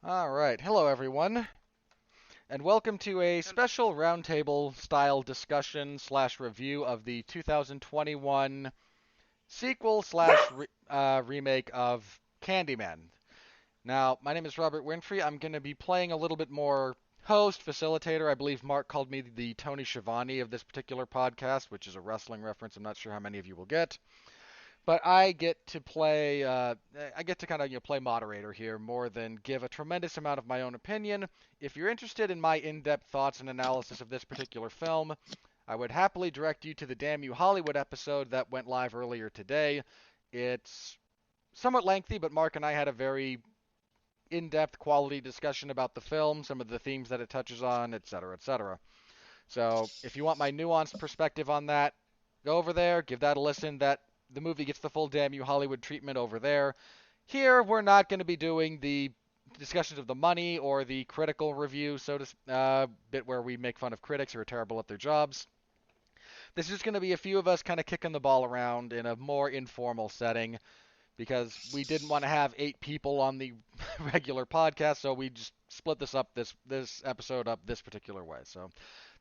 All right. Hello, everyone, and welcome to a special roundtable style discussion slash review of the 2021 sequel slash remake of Candyman. Now, my name is Robert Winfree. I'm going to be playing a little bit more host, facilitator. I believe Mark called me the Tony Schiavone of this particular podcast, which is a wrestling reference. I'm not sure how many of you will get. But I get to play, I get to kind of play moderator here more than give a tremendous amount of my own opinion. If you're interested in my in-depth thoughts and analysis of this particular film, I would happily direct you to the Damn You Hollywood episode that went live earlier today. It's somewhat lengthy, but Mark and I had a very in-depth quality discussion about the film, some of the themes that it touches on, etc., etc. So if you want my nuanced perspective on that, go over there, give that a listen. The movie gets the full Damn You Hollywood treatment over there. Here, we're not going to be doing the discussions of the money or the critical review, bit where we make fun of critics who are terrible at their jobs. This is going to be a few of us kind of kicking the ball around in a more informal setting because we didn't want to have 8 people on the regular podcast, so we just split this episode up this particular way. So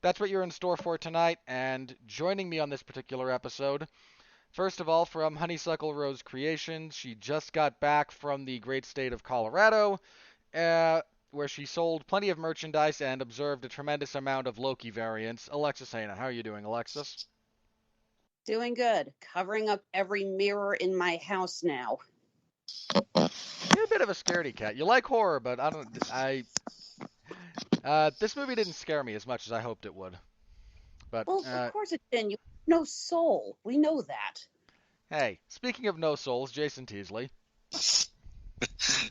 that's what you're in store for tonight, and joining me on this particular episode, first of all, from Honeysuckle Rose Creations, she just got back from the great state of Colorado, where she sold plenty of merchandise and observed a tremendous amount of Loki variants. Alexis Hejna, how are you doing, Alexis? Doing good. Covering up every mirror in my house now. You're a bit of a scaredy cat. You like horror, but this movie didn't scare me as much as I hoped it would. But well, of course it didn't. You have no soul. We know that. Hey, speaking of no souls, Jason Teasley.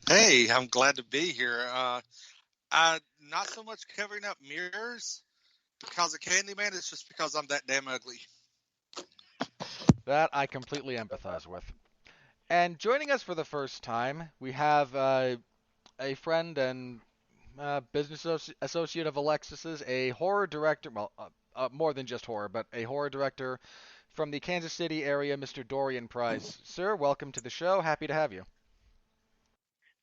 Hey, I'm glad to be here. Not so much covering up mirrors because of Candyman. It's just because I'm that damn ugly. That I completely empathize with. And joining us for the first time, we have a friend and business associate of Alexis's, a horror director, well, more than just horror, but a horror director from the Kansas City area, Mr. Dorian Price. Sir, welcome to the show. Happy to have you.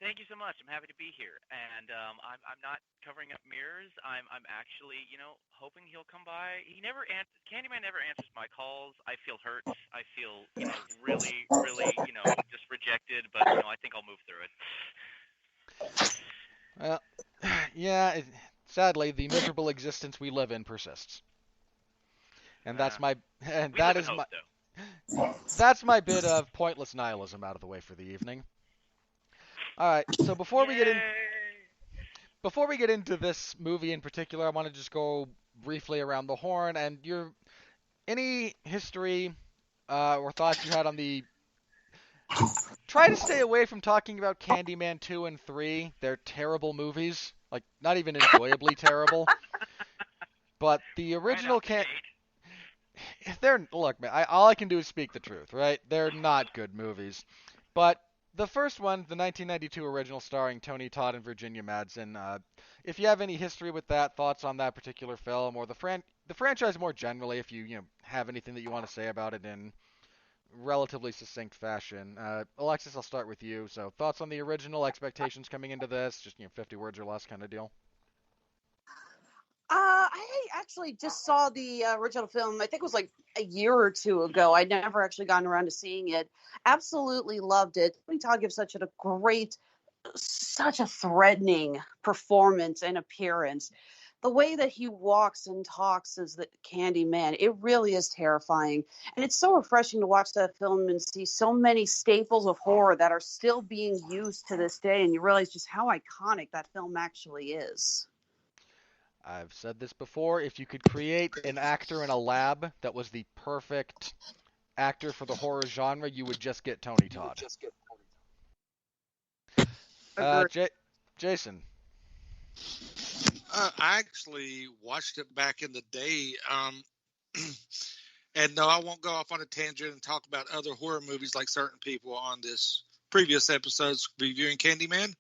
Thank you so much. I'm happy to be here, and I'm not covering up mirrors. I'm actually, hoping he'll come by. Candyman never answers my calls. I feel hurt. I feel, really, really, just rejected. But I think I'll move through it. Well, yeah. Sadly, the miserable existence we live in persists, and that's my bit of pointless nihilism out of the way for the evening. All right, so before we get into this movie in particular, I want to just go briefly around the horn and any history or thoughts you had on the. Try to stay away from talking about Candyman 2 and 3. They're terrible movies, like not even enjoyably terrible. But the original look, man. All I can do is speak the truth, right? They're not good movies, but. The first one, the 1992 original starring Tony Todd and Virginia Madsen, if you have any history with that, thoughts on that particular film, or the franchise more generally, if you have anything that you want to say about it in relatively succinct fashion. Alexis, I'll start with you. So thoughts on the original, expectations coming into this, just 50 words or less kind of deal? I actually just saw the original film, I think it was like a year or two ago. I'd never actually gotten around to seeing it. Absolutely loved it. Tony Todd gives such a threatening performance and appearance. The way that he walks and talks as the Candyman, it really is terrifying. And it's so refreshing to watch that film and see so many staples of horror that are still being used to this day. And you realize just how iconic that film actually is. I've said this before, if you could create an actor in a lab that was the perfect actor for the horror genre, you would just get Tony Todd. Jason. I actually watched it back in the day, and no, I won't go off on a tangent and talk about other horror movies like certain people on this previous episodes reviewing Candyman.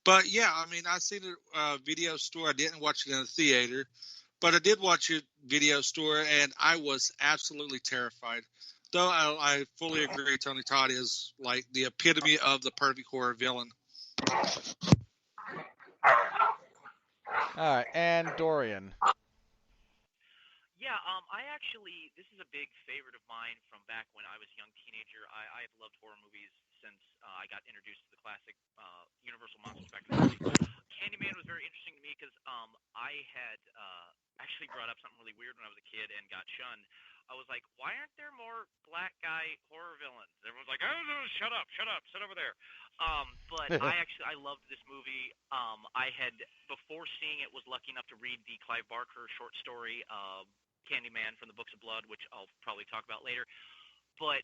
But yeah, I mean, I seen a video store. I didn't watch it in a theater, but I did watch it video store, and I was absolutely terrified. Though I fully agree, Tony Todd is like the epitome of the perfect horror villain. All right, and Dorian. Yeah, I actually, this is a big favorite of mine from back when I was a young teenager. I have loved horror movies since I got introduced to the classic Universal monsters back in the 70s. Candyman was very interesting to me because I had actually brought up something really weird when I was a kid and got shunned. I was like, why aren't there more black guy horror villains? Everyone's like, oh, no, shut up, sit over there. But I loved this movie. I had, before seeing it, was lucky enough to read the Clive Barker short story, Candyman from the Books of Blood, which I'll probably talk about later. But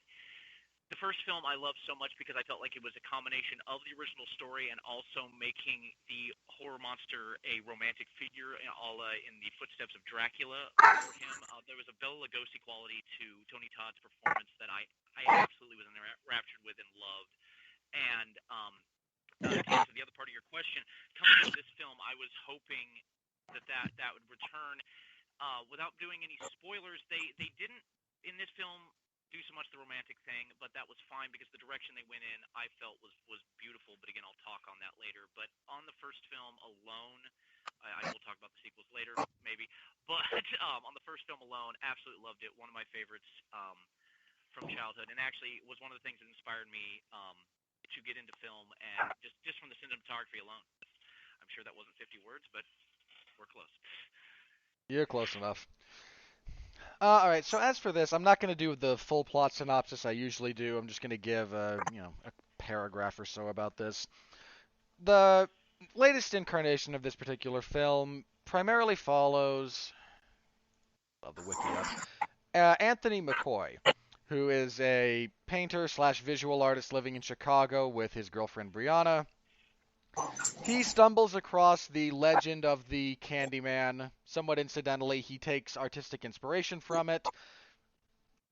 the first film I loved so much because I felt like it was a combination of the original story and also making the horror monster a romantic figure, in the footsteps of Dracula for him. There was a Bela Lugosi quality to Tony Todd's performance that I absolutely was enraptured with and loved. And to answer the other part of your question, coming into this film, I was hoping that would return. Without doing any spoilers, they didn't in this film do so much the romantic thing, but that was fine because the direction they went in I felt was beautiful. But again, I'll talk on that later. But on the first film alone, I will talk about the sequels later, maybe. But on the first film alone, absolutely loved it. One of my favorites from childhood, and actually was one of the things that inspired me to get into film, and just from the cinematography alone. I'm sure that wasn't 50 words, but we're close. You're close enough. All right. So as for this, I'm not going to do the full plot synopsis I usually do. I'm just going to give a paragraph or so about this. The latest incarnation of this particular film primarily follows. Love the wiki up. Anthony McCoy, who is a painter slash visual artist living in Chicago with his girlfriend Brianna. He stumbles across the legend of the Candyman. Somewhat incidentally, he takes artistic inspiration from it,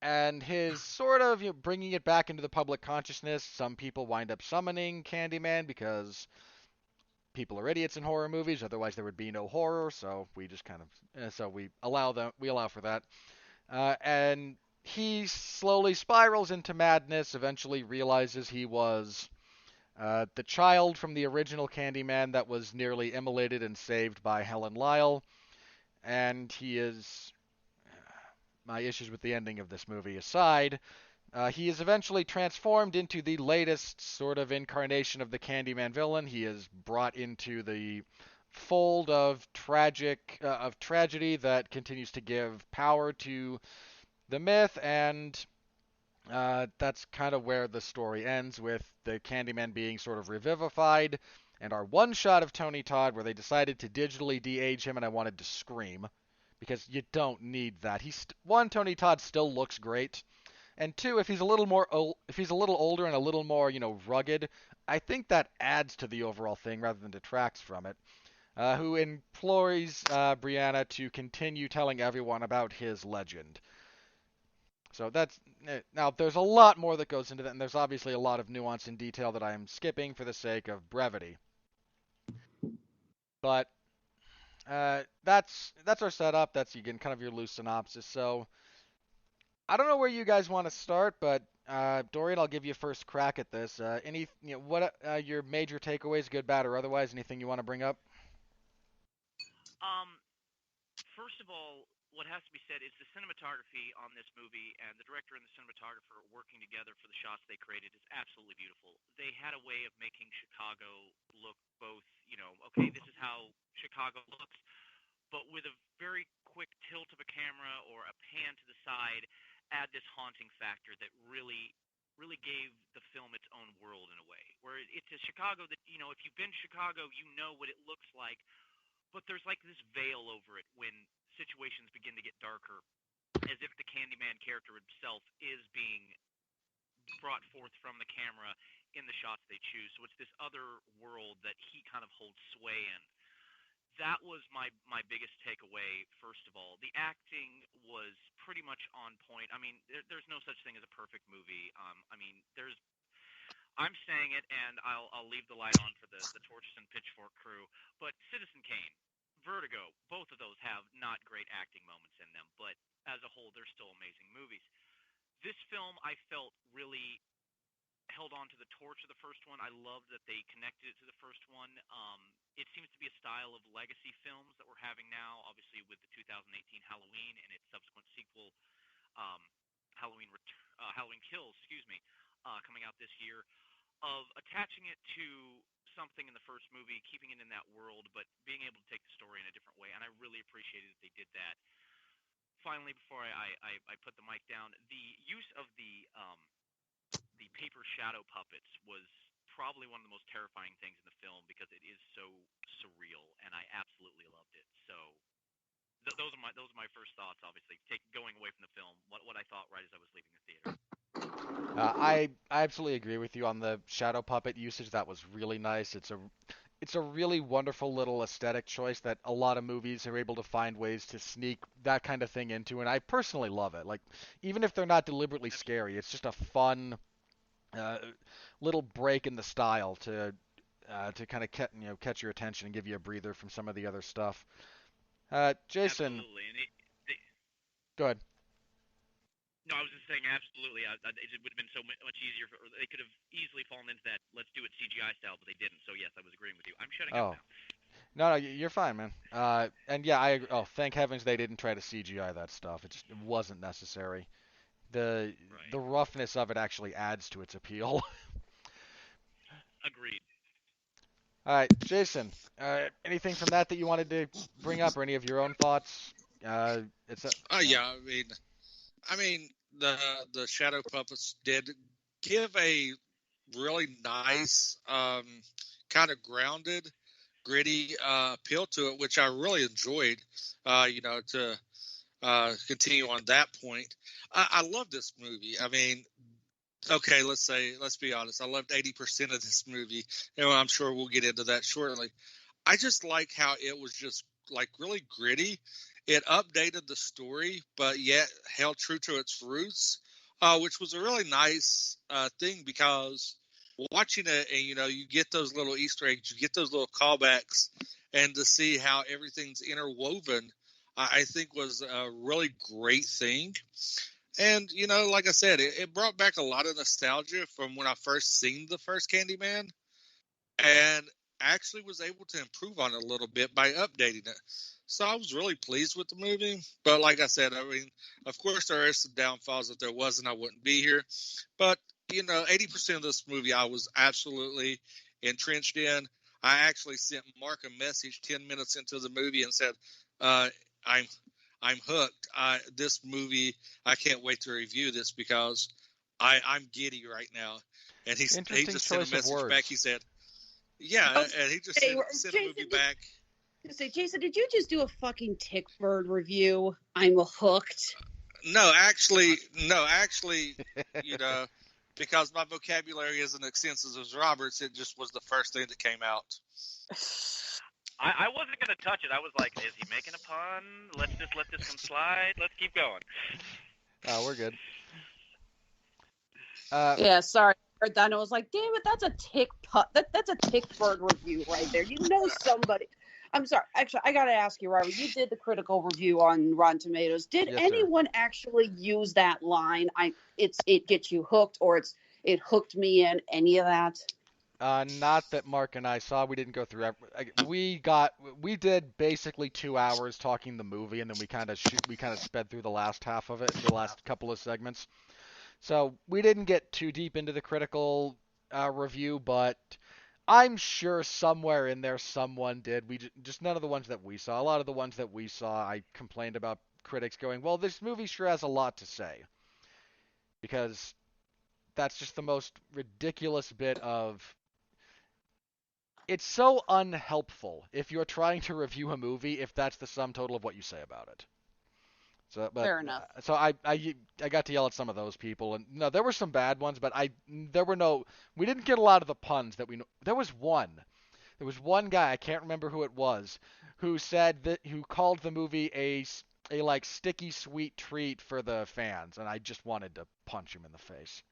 and his sort of bringing it back into the public consciousness. Some people wind up summoning Candyman because people are idiots in horror movies. Otherwise, there would be no horror. So we just kind of so we allow for that. And he slowly spirals into madness. Eventually, realizes he was the child from the original Candyman that was nearly immolated and saved by Helen Lyle. And he is. My issues with the ending of this movie aside, he is eventually transformed into the latest sort of incarnation of the Candyman villain. He is brought into the fold of tragedy that continues to give power to the myth, and that's kind of where the story ends, with the Candyman being sort of revivified. And our one shot of Tony Todd, where they decided to digitally de-age him, and I wanted to scream because you don't need that. Tony Todd still looks great, and two, if he's a little if he's a little older and a little more, rugged, I think that adds to the overall thing rather than detracts from it. Who implores Brianna to continue telling everyone about his legend. So that's now. There's a lot more that goes into that, and there's obviously a lot of nuance and detail that I'm skipping for the sake of brevity. But that's our setup. That's again kind of your loose synopsis. So I don't know where you guys want to start, but Dorian, I'll give you first crack at this. What your major takeaways, good, bad, or otherwise? Anything you want to bring up? Um, First of all, what has to be said is the cinematography on this movie and the director and the cinematographer working together for the shots they created is absolutely beautiful. They had a way of making Chicago look both, okay, this is how Chicago looks, but with a very quick tilt of a camera or a pan to the side, add this haunting factor that really gave the film its own world in a way. Where it's a Chicago that, if you've been to Chicago, you know what it looks like, but there's like this veil over it when situations begin to get darker, as if the Candyman character himself is being brought forth from the camera in the shots they choose. So it's this other world that he kind of holds sway in. That was my biggest takeaway. First of all, the acting was pretty much on point. I mean, there's no such thing as a perfect movie. I mean, I'm saying it, and I'll leave the light on for the torches and pitchfork crew. But Citizen Kane, Vertigo, both of those have not great acting moments in them, but as a whole, they're still amazing movies. This film, I felt, really held on to the torch of the first one. I love that they connected it to the first one. It seems to be a style of legacy films that we're having now, obviously with the 2018 Halloween and its subsequent sequel, um, Halloween Kills, coming out this year, of attaching it to something in the first movie, keeping it in that world, but being able to take the story in a different way. And I really appreciated that they did that. Finally, before I put the mic down, the use of the paper shadow puppets was probably one of the most terrifying things in the film because it is so surreal, and I absolutely loved it. So those are my first thoughts. Obviously, going away from the film, what I thought right as I was leaving the theater. I absolutely agree with you on the shadow puppet usage. That was really nice. It's a really wonderful little aesthetic choice that a lot of movies are able to find ways to sneak that kind of thing into, and I personally love it. Like, even if they're not deliberately scary, it's just a fun uh, little break in the style to kind of catch your attention and give you a breather from some of the other stuff. Jason, Absolutely, and go ahead. no, I was just saying absolutely. It would have been so much easier. They could have easily fallen into that. Let's do it CGI style, but they didn't. So yes, I was agreeing with you. I'm shutting up Oh, now. no, you're fine, man. And yeah, I agree. Oh, thank heavens they didn't try to CGI that stuff. It wasn't necessary. The Right. the roughness of it actually adds to its appeal. Agreed. All right, Jason. Anything from that you wanted to bring up, or any of your own thoughts? It's a Yeah, I mean the shadow puppets did give a really nice, kind of grounded, gritty appeal to it, which I really enjoyed. To continue on that point, I love this movie. I mean, okay, let's be honest. I loved 80% of this movie, and I'm sure we'll get into that shortly. I just like how it was just like really gritty. It updated the story, but yet held true to its roots, which was a really nice thing because watching it, and you get those little Easter eggs, you get those little callbacks, and to see how everything's interwoven, I think was a really great thing. And like I said, it brought back a lot of nostalgia from when I first seen the first Candyman, and actually was able to improve on it a little bit by updating it. So I was really pleased with the movie. But like I said, I mean, of course there are some downfalls. If there wasn't, I wouldn't be here. But 80% of this movie I was absolutely entrenched in. I actually sent Mark a message 10 minutes into the movie and said, uh, "I'm I'm hooked. This movie, I can't wait to review this because I'm giddy right now." And he interesting just sent a choice of message back. words. He said, "Yeah," I was and he just say, sent a movie back. Jason, did you just do a fucking Tick Bird review? I'm hooked. No, actually, you know, because my vocabulary isn't extensive as Robert's, it just was the first thing that came out. I wasn't gonna touch it. I was like, is he making a pun? Let's just let this one slide. Let's keep going. We're good. Yeah, sorry. I heard that and I was like, damn it, that's a that's a Tick Bird review right there. You know somebody. I'm sorry. Actually, I gotta ask you, Robert. You did the critical review on Rotten Tomatoes. Did Yes, sir. anyone actually use that line? It gets you hooked, or it hooked me in. Any of that? Not that Mark and I saw. We didn't go through. We did basically 2 hours talking the movie, and then we kind of sped through the last half of it, the last couple of segments. So we didn't get too deep into the critical review, but I'm sure somewhere in there someone did. Just none of the ones that we saw. A lot of the ones that we saw, I complained about critics going, "Well, this movie sure has a lot to say," because that's just the most ridiculous bit of. It's so unhelpful if you're trying to review a movie if that's the sum total of what you say about it. So, but Fair enough. so I got to yell at some of those people, and no, there were some bad ones, but there were no. We didn't get a lot of the puns that we know. There was one. There was one guy, I can't remember who it was, who called the movie a like sticky sweet treat for the fans, and I just wanted to punch him in the face.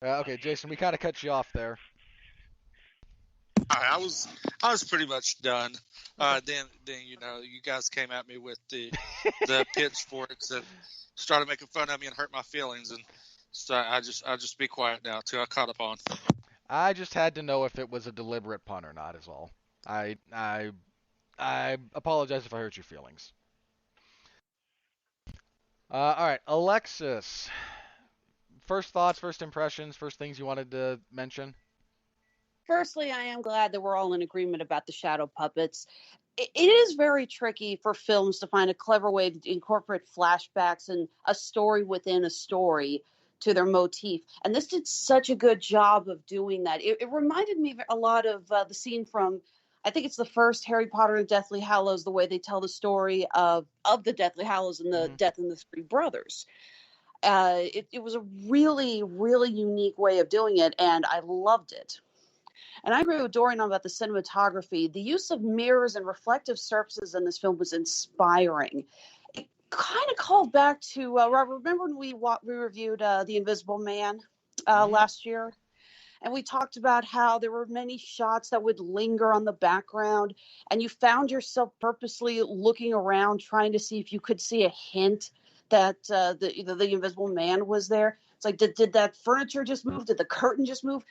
Okay, Jason, we kind of cut you off there. I was pretty much done. Then you guys came at me with the pitchforks and started making fun of me and hurt my feelings, and so I just be quiet now till I caught up on. I just had to know if it was a deliberate pun or not, is all. I apologize if I hurt your feelings. All right, Alexis. First thoughts, first impressions, first things you wanted to mention. Firstly, I am glad that we're all in agreement about the shadow puppets. It is very tricky for films to find a clever way to incorporate flashbacks and a story within a story to their motif. And this did such a good job of doing that. It reminded me a lot of the scene from, I think it's the first Harry Potter and Deathly Hallows, the way they tell the story of the Deathly Hallows and the death of the three brothers. It was a really, really unique way of doing it, and I loved it. And I agree with Dorian about the cinematography. The use of mirrors and reflective surfaces in this film was inspiring. It kind of called back to Robert. Remember when we reviewed The Invisible Man last year? And we talked about how there were many shots that would linger on the background, and you found yourself purposely looking around, trying to see if you could see a hint that the Invisible Man was there. It's like, did that furniture just move? Did the curtain just move?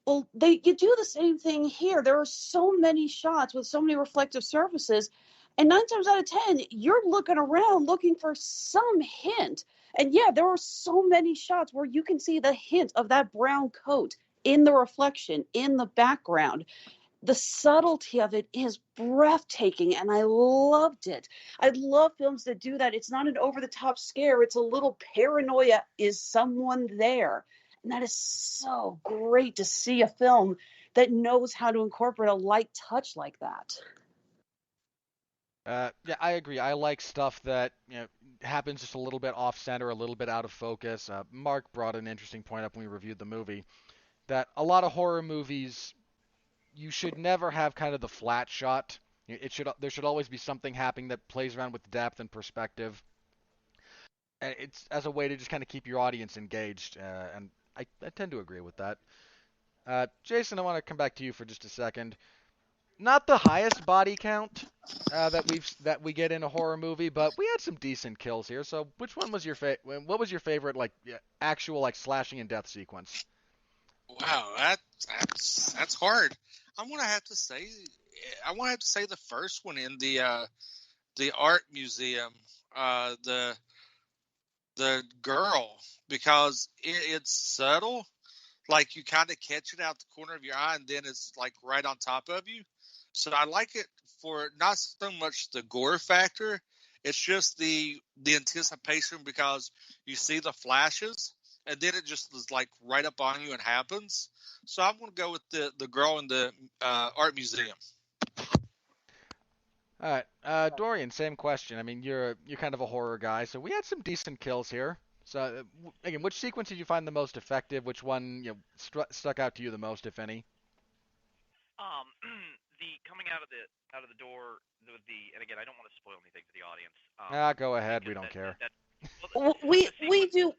Well, you do the same thing here. There are so many shots with so many reflective surfaces, and 9 times out of 10, you're looking around looking for some hint. And yeah, there are so many shots where you can see the hint of that brown coat in the reflection, in the background. The subtlety of it is breathtaking, and I loved it. I love films that do that. It's not an over-the-top scare. It's a little paranoia. Is someone there? And that is so great to see a film that knows how to incorporate a light touch like that. Yeah, I agree. I like stuff that happens just a little bit off center, a little bit out of focus. Mark brought an interesting point up when we reviewed the movie that a lot of horror movies you should never have kind of the flat shot. There should always be something happening that plays around with depth and perspective. And it's as a way to just kind of keep your audience engaged, and I tend to agree with that. Jason, I want to come back to you for just a second. Not the highest body count that we get in a horror movie, but we had some decent kills here. So, which one was your What was your favorite actual slashing and death sequence? Wow, that's hard. I'm gonna have to say the first one in the art museum, the girl, because it's subtle, like you kind of catch it out the corner of your eye, and then it's like right on top of you. So I like it for not so much the gore factor, it's just the anticipation, because you see the flashes, and then it just is like right up on you and happens. So I'm going to go with the girl in the art museum. All right, Dorian, same question. I mean, you're kind of a horror guy, so we had some decent kills here. So again, which sequence did you find the most effective? Which one stuck out to you the most, if any? The coming out of the door with and again, I don't want to spoil anything for the audience. Go ahead. We don't care.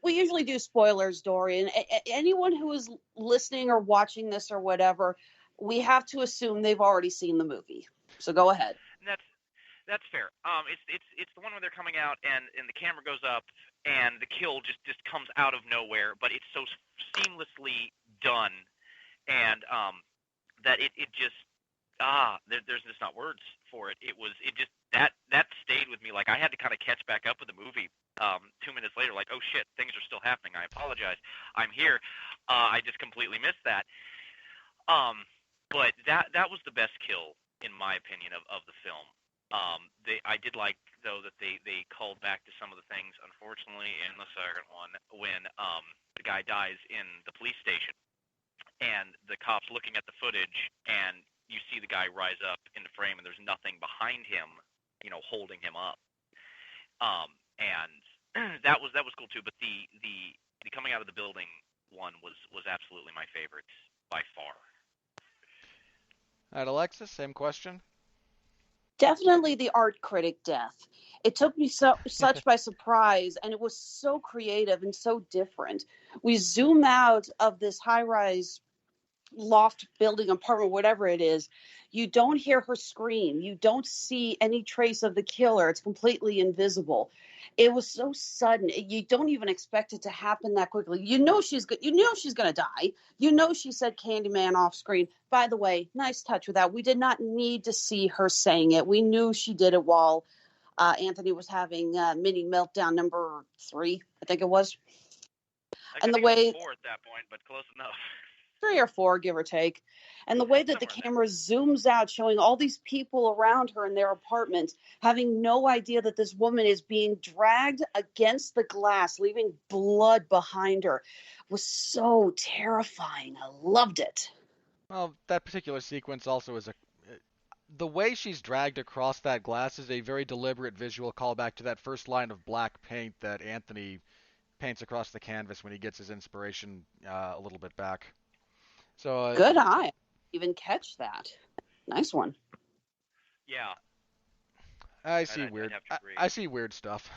We usually do spoilers, Dorian. Anyone who is listening or watching this or whatever, we have to assume they've already seen the movie. So go ahead. That's fair. It's the one where they're coming out and the camera goes up and the kill just comes out of nowhere, but it's so seamlessly done, and that it just there's just not words for it. It just that stayed with me. Like, I had to kind of catch back up with the movie 2 minutes later. Like, oh shit, things are still happening. I apologize. I'm here. I just completely missed that. But that was the best kill in my opinion of the film. I did like, though, that they called back to some of the things, unfortunately, in the second one when the guy dies in the police station and the cops looking at the footage, and you see the guy rise up in the frame and there's nothing behind him, holding him up. And that was cool too. But the coming out of the building one was absolutely my favorite by far. All right, Alexis, same question. Definitely the art critic death. It took me such by surprise, and it was so creative and so different. We zoom out of this high-rise loft building, apartment, whatever it is. You don't hear her scream. You don't see any trace of the killer. It's completely invisible. It was so sudden. You don't even expect it to happen that quickly. You know she's good. You know she's going to die. You know she said Candyman off screen. By the way, nice touch with that. We did not need to see her saying it. We knew she did it while Anthony was having mini meltdown number 3, I think it was. And the think it way was 4 at that point, but close enough. 3 or 4, give or take. And the way that the camera zooms out, showing all these people around her in their apartment, having no idea that this woman is being dragged against the glass, leaving blood behind her, was so terrifying. I loved it. Well, that particular sequence also is the way she's dragged across that glass is a very deliberate visual callback to that first line of black paint that Anthony paints across the canvas when he gets his inspiration a little bit back. So Good eye. Even catch that. Nice one. Yeah. I see weird. I see weird stuff.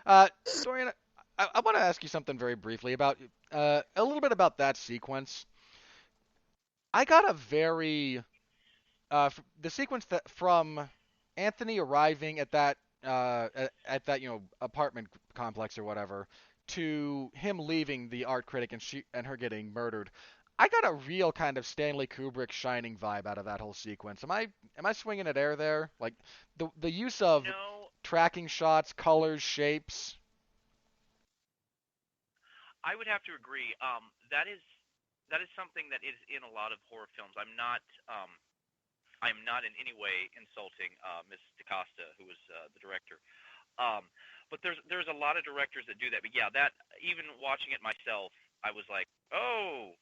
Dorian, I want to ask you something very briefly about a little bit about that sequence. I got a very the sequence that from Anthony arriving at that apartment complex or whatever to him leaving the art critic and her getting murdered. I got a real kind of Stanley Kubrick Shining vibe out of that whole sequence. Am I swinging at air there? Like the use of tracking shots, colors, shapes. I would have to agree. That is something that is in a lot of horror films. I'm not in any way insulting Miss DaCosta, who was the director. But there's a lot of directors that do that. But yeah, that even watching it myself, I was like, oh,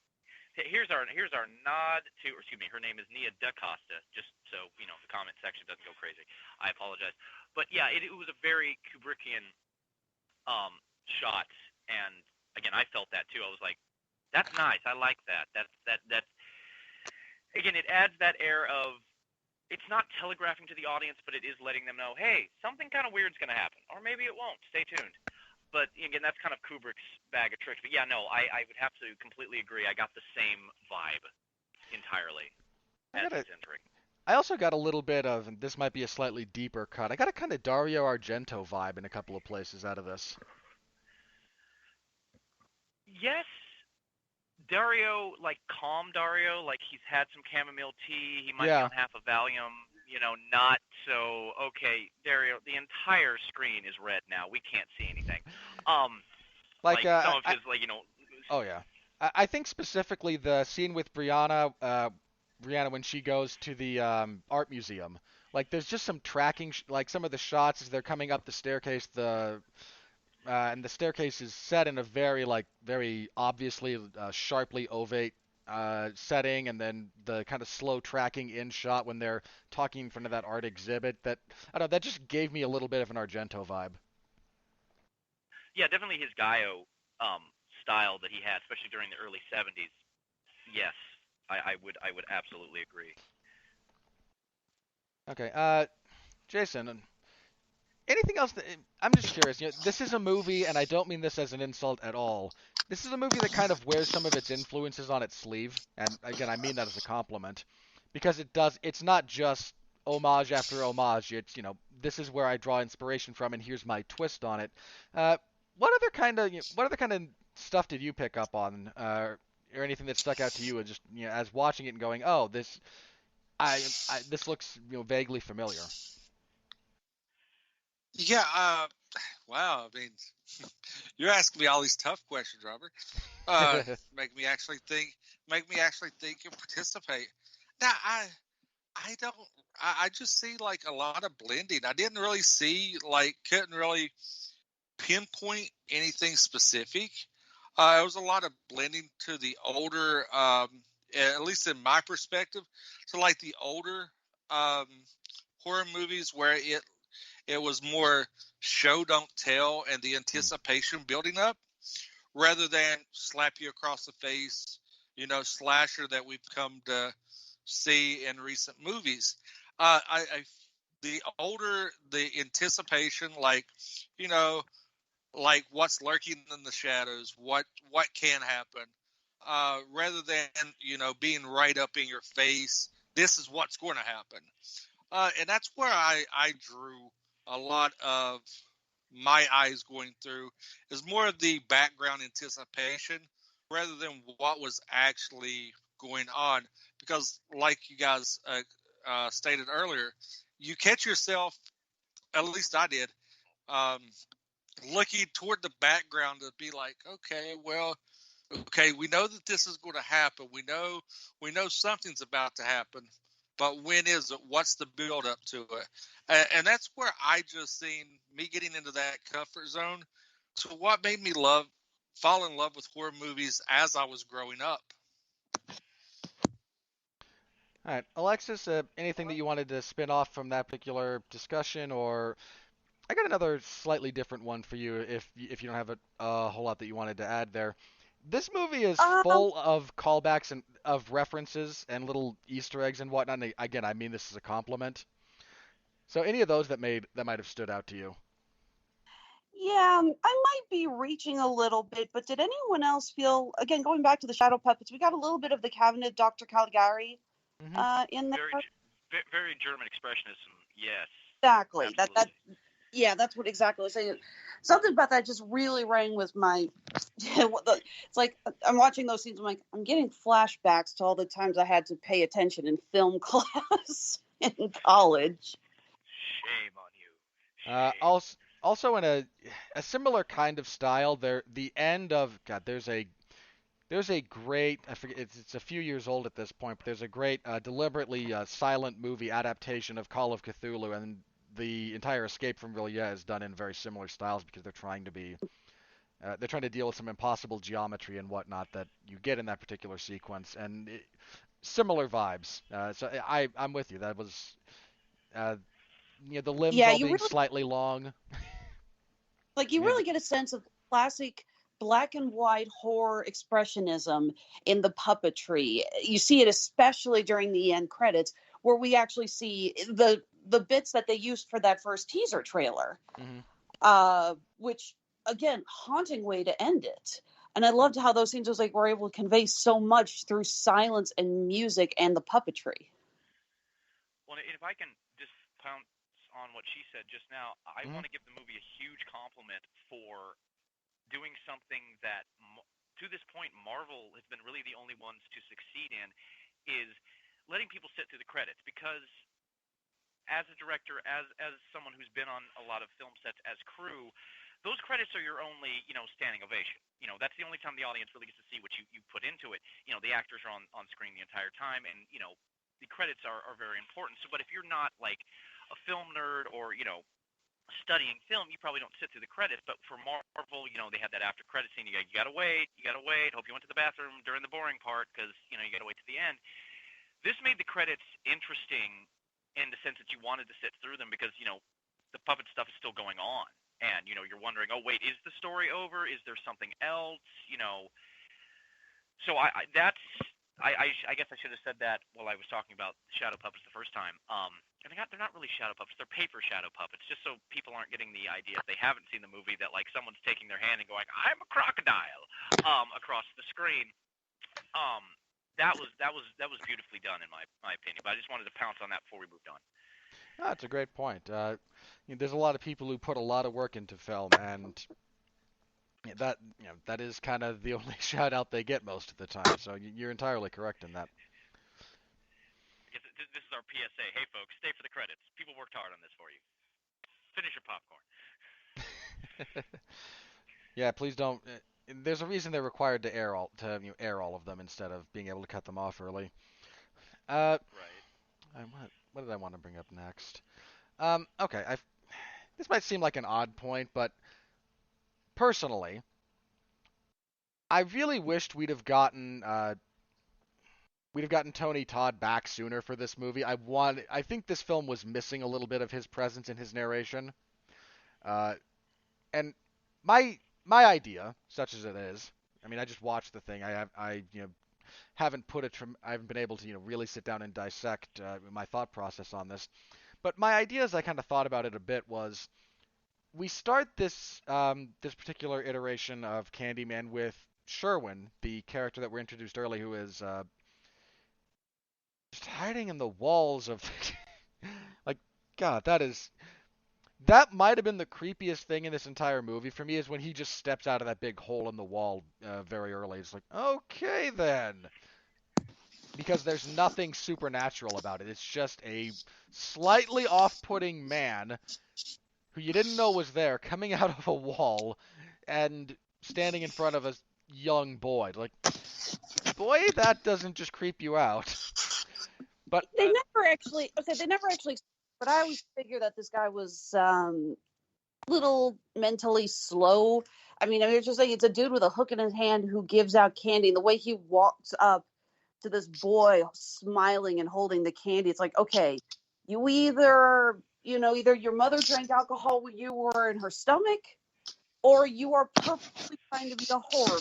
here's our nod to, or excuse me, her name is Nia DaCosta. Just so the comment section doesn't go crazy. I apologize. But yeah, it was a very Kubrickian shot, and again, I felt that too. I was like, that's nice. I like that. That's again, it adds that air of, it's not telegraphing to the audience, but it is letting them know, hey, something kind of weird's going to happen. Or maybe it won't. Stay tuned. But, again, that's kind of Kubrick's bag of tricks. But, yeah, no, I would have to completely agree. I got the same vibe entirely as he's entering. I also got a little bit of, and this might be a slightly deeper cut, I got a kind of Dario Argento vibe in a couple of places out of this. Yes. Dario, like calm Dario, like he's had some chamomile tea, he might be on half a Valium, not so, okay, Dario, the entire screen is red now, we can't see anything. Like some of his, Oh, yeah. I think specifically the scene with Brianna when she goes to the art museum. Like, there's just some tracking, like some of the shots as they're coming up the staircase, and the staircase is set in a very obviously sharply ovate setting, and then the kind of slow tracking in shot when they're talking in front of that art exhibit. That that just gave me a little bit of an Argento vibe. Yeah, definitely his Gaio style that he had, especially during the early 70s. Yes, I would absolutely agree. Okay, Jason. Anything else I'm just curious. This is a movie, and I don't mean this as an insult at all. This is a movie that kind of wears some of its influences on its sleeve, and again, I mean that as a compliment, because it's not just homage after homage. It's, this is where I draw inspiration from, and here's my twist on it. What other kind of stuff did you pick up on, or anything that stuck out to you, just as watching it and going, oh, this looks vaguely familiar. Yeah, wow. I mean, you're asking me all these tough questions, Robert. Make me actually think and participate. Now, I just see like a lot of blending. I didn't really couldn't really pinpoint anything specific. It was a lot of blending to the older, at least in my perspective. So like the older horror movies where it was more show don't tell and the anticipation building up rather than slap you across the face, slasher that we've come to see in recent movies. The older the anticipation, like what's lurking in the shadows, what can happen. rather than being right up in your face. This is what's going to happen, and that's where I drew a lot of my eyes going through, is more of the background anticipation rather than what was actually going on. Because, like you guys stated earlier, you catch yourself, at least I did, um, looking toward the background to be like, okay, well, okay, we know that this is going to happen. We know something's about to happen, but when is it? What's the build up to it? And that's where I just seen me getting into that comfort zone. So what made me fall in love with horror movies as I was growing up. All right, Alexis, anything that you wanted to spin off from that particular discussion, or I got another slightly different one for you if you don't have a whole lot that you wanted to add there. This movie is Um, full of callbacks and of references and little Easter eggs and whatnot. And again, I mean this as a compliment. So any of those that might have stood out to you? yeah, I might be reaching a little bit, but did anyone else feel, again, going back to the shadow puppets, we got a little bit of the cabinet Dr. Caligari Hmm. in Very, there? very German expressionism. Yes, Exactly. absolutely. Yeah, that's what exactly I was saying. Something about that just really rang with my. It's like I'm watching those scenes. I'm like, I'm getting flashbacks to all the times I had to pay attention in film class in college. Shame on you. Uh, Shame. also, also in a similar kind of style, the end of God, there's a great, I forget, it's a few years old at this point, but there's a great deliberately silent movie adaptation of Call of Cthulhu, and the entire escape from Villiers is done in very similar styles because they're trying to deal with some impossible geometry and whatnot that you get in that particular sequence, and similar vibes. I'm with you. That was uh, the limbs Yeah, all you being really slightly long. you Yeah, really get a sense of classic black and white horror expressionism in the puppetry. You see it especially during the end credits, where we actually see the bits that they used for that first teaser trailer. hmm Which again, haunting way to end it. And I loved how those scenes was like were able to convey so much through silence and music and the puppetry. Well, if I can just pounce on what she said just now, I hmm want to give the movie a huge compliment for doing something that, to this point, Marvel has been really the only ones to succeed in, is letting people sit through the credits. Because as a director, as someone who's been on a lot of film sets as crew, those credits are your only, standing ovation. That's the only time the audience really gets to see what you put into it. The actors are on screen the entire time, and the credits are very important. So, but if you're not like a film nerd or studying film, you probably don't sit through the credits. But for Marvel, they had that after credit scene. You gotta wait. You gotta wait. Hope you went to the bathroom during the boring part because you gotta wait to the end. This made the credits interesting in the sense that you wanted to sit through them because the puppet stuff is still going on, and you're wondering, oh wait, is the story over? Is there something else? So I guess I should have said that while I was talking about shadow puppets the first time. And they're not really shadow puppets; they're paper shadow puppets. Just so people aren't getting the idea if they haven't seen the movie that like someone's taking their hand and going, "I'm a crocodile," across the screen. Um, that was beautifully done in my opinion. But I just wanted to pounce on that before we moved on. That's a great point. There's a lot of people who put a lot of work into film, and that is kind of the only shout out they get most of the time. So you're entirely correct in that. I guess this is our PSA. Hey folks, stay for the credits. People worked hard on this for you. Finish your popcorn. Yeah, please don't. There's a reason they're required to air all of them instead of being able to cut them off early. Uh, Right. what did I want to bring up next? Okay, this might seem like an odd point, but personally, I really wished we'd have gotten Tony Todd back sooner for this movie. I think this film was missing a little bit of his presence in his narration. Uh, and my idea, such as it is, I mean, I just watched the thing. I haven't been able to really sit down and dissect my thought process on this. But my idea, as I kind of thought about it a bit, was we start this particular iteration of Candyman with Sherwin, the character that we're introduced early, who is just hiding in the walls of like, God, that might have been the creepiest thing in this entire movie for me, is when he just steps out of that big hole in the wall very early. It's like, okay then, because there's nothing supernatural about it. It's just a slightly off-putting man who you didn't know was there coming out of a wall and standing in front of a young boy. Like, boy, that doesn't just creep you out. But They never actually. Okay, they never actually. But I always figured that this guy was little mentally slow. I mean, it's just like it's a dude with a hook in his hand who gives out candy. And the way he walks up to this boy smiling and holding the candy, it's like, okay, you either your mother drank alcohol when you were in her stomach, or you are purposely trying to be a horror.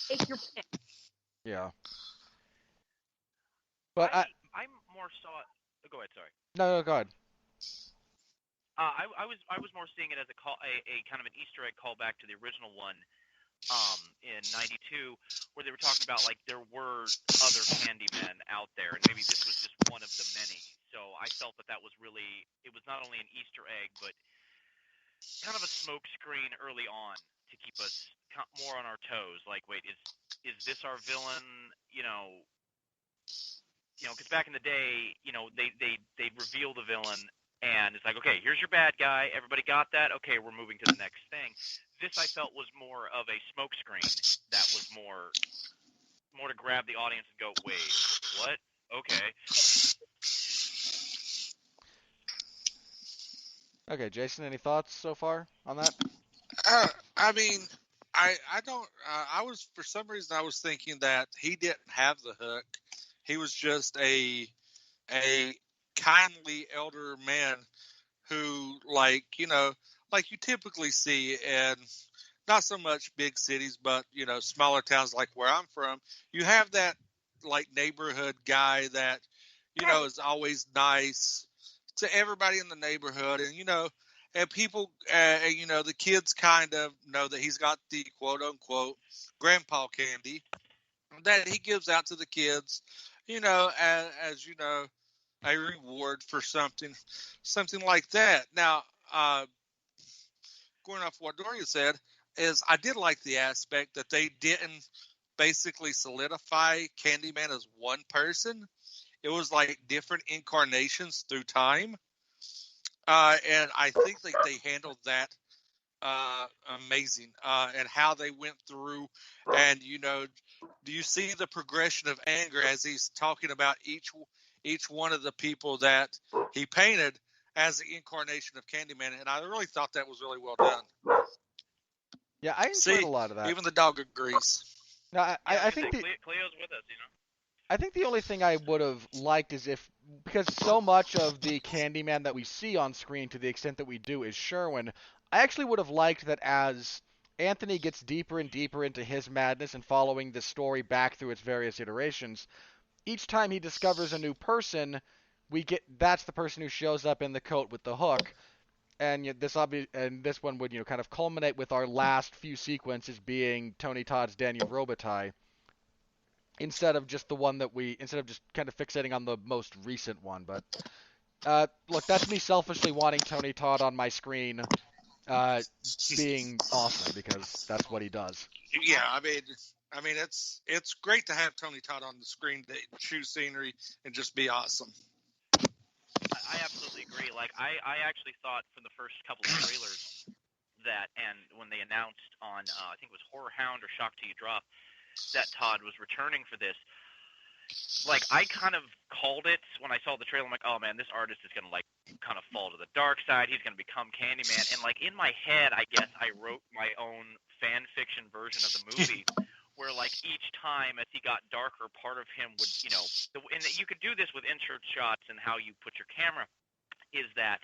Take your pick. yeah. But I'm more saw. Go ahead. Sorry. no, go ahead. I was more seeing it as a kind of an Easter egg callback to the original one, in '92, where they were talking about like there were other Candymen out there, and maybe this was just one of the many. So I felt that was really, it was not only an Easter egg, but kind of a smoke screen early on to keep us more on our toes. Like, wait, is this our villain? Because back in the day, they'd reveal the villain, and it's like, okay, here's your bad guy. Everybody got that? Okay, we're moving to the next thing. This I felt was more of a smokescreen that was more to grab the audience and go, wait, what? Okay. Okay, Jason, any thoughts so far on that? I mean, I don't. I was, for some reason, I was thinking that he didn't have the hook. He was just a kindly elder man who, like you typically see in not so much big cities, but smaller towns like where I'm from. You have that like neighborhood guy that is always nice to everybody in the neighborhood, and people, the kids kind of know that he's got the quote unquote grandpa candy that he gives out to the kids, as a reward for something like that. Now, going off what Dorian said, is I did like the aspect that they didn't basically solidify Candyman as one person. It was like different incarnations through time. And I think that they handled that amazing, and how they went through, and do you see the progression of anger as he's talking about each one of the people that he painted as the incarnation of Candyman, and I really thought that was really well done. Yeah, I enjoyed a lot of that. Even the dog agrees. Now, I think Cleo's with us, I think the only thing I would have liked is because so much of the Candyman that we see on screen, to the extent that we do, is Sherwin. I actually would have liked that as Anthony gets deeper and deeper into his madness and following the story back through its various iterations, each time he discovers a new person, that's the person who shows up in the coat with the hook. And this one would kind of culminate with our last few sequences being Tony Todd's Daniel Robitaille, instead of just kind of fixating on the most recent one. But look, that's me selfishly wanting Tony Todd on my screen, being awesome, because that's what he does. Yeah, I mean, it's great to have Tony Todd on the screen to chew scenery and just be awesome. I absolutely agree. Like, I actually thought from the first couple of trailers that, and when they announced on, I think it was Horror Hound or Shock Till You Drop, that Todd was returning for this, like, I kind of called it when I saw the trailer. I'm like, oh man, this artist is going to like kind of fall to the dark side. He's going to become Candyman. And like in my head, I guess I wrote my own fan fiction version of the movie where like each time as he got darker, part of him would, and you could do this with insert shots and how you put your camera, is that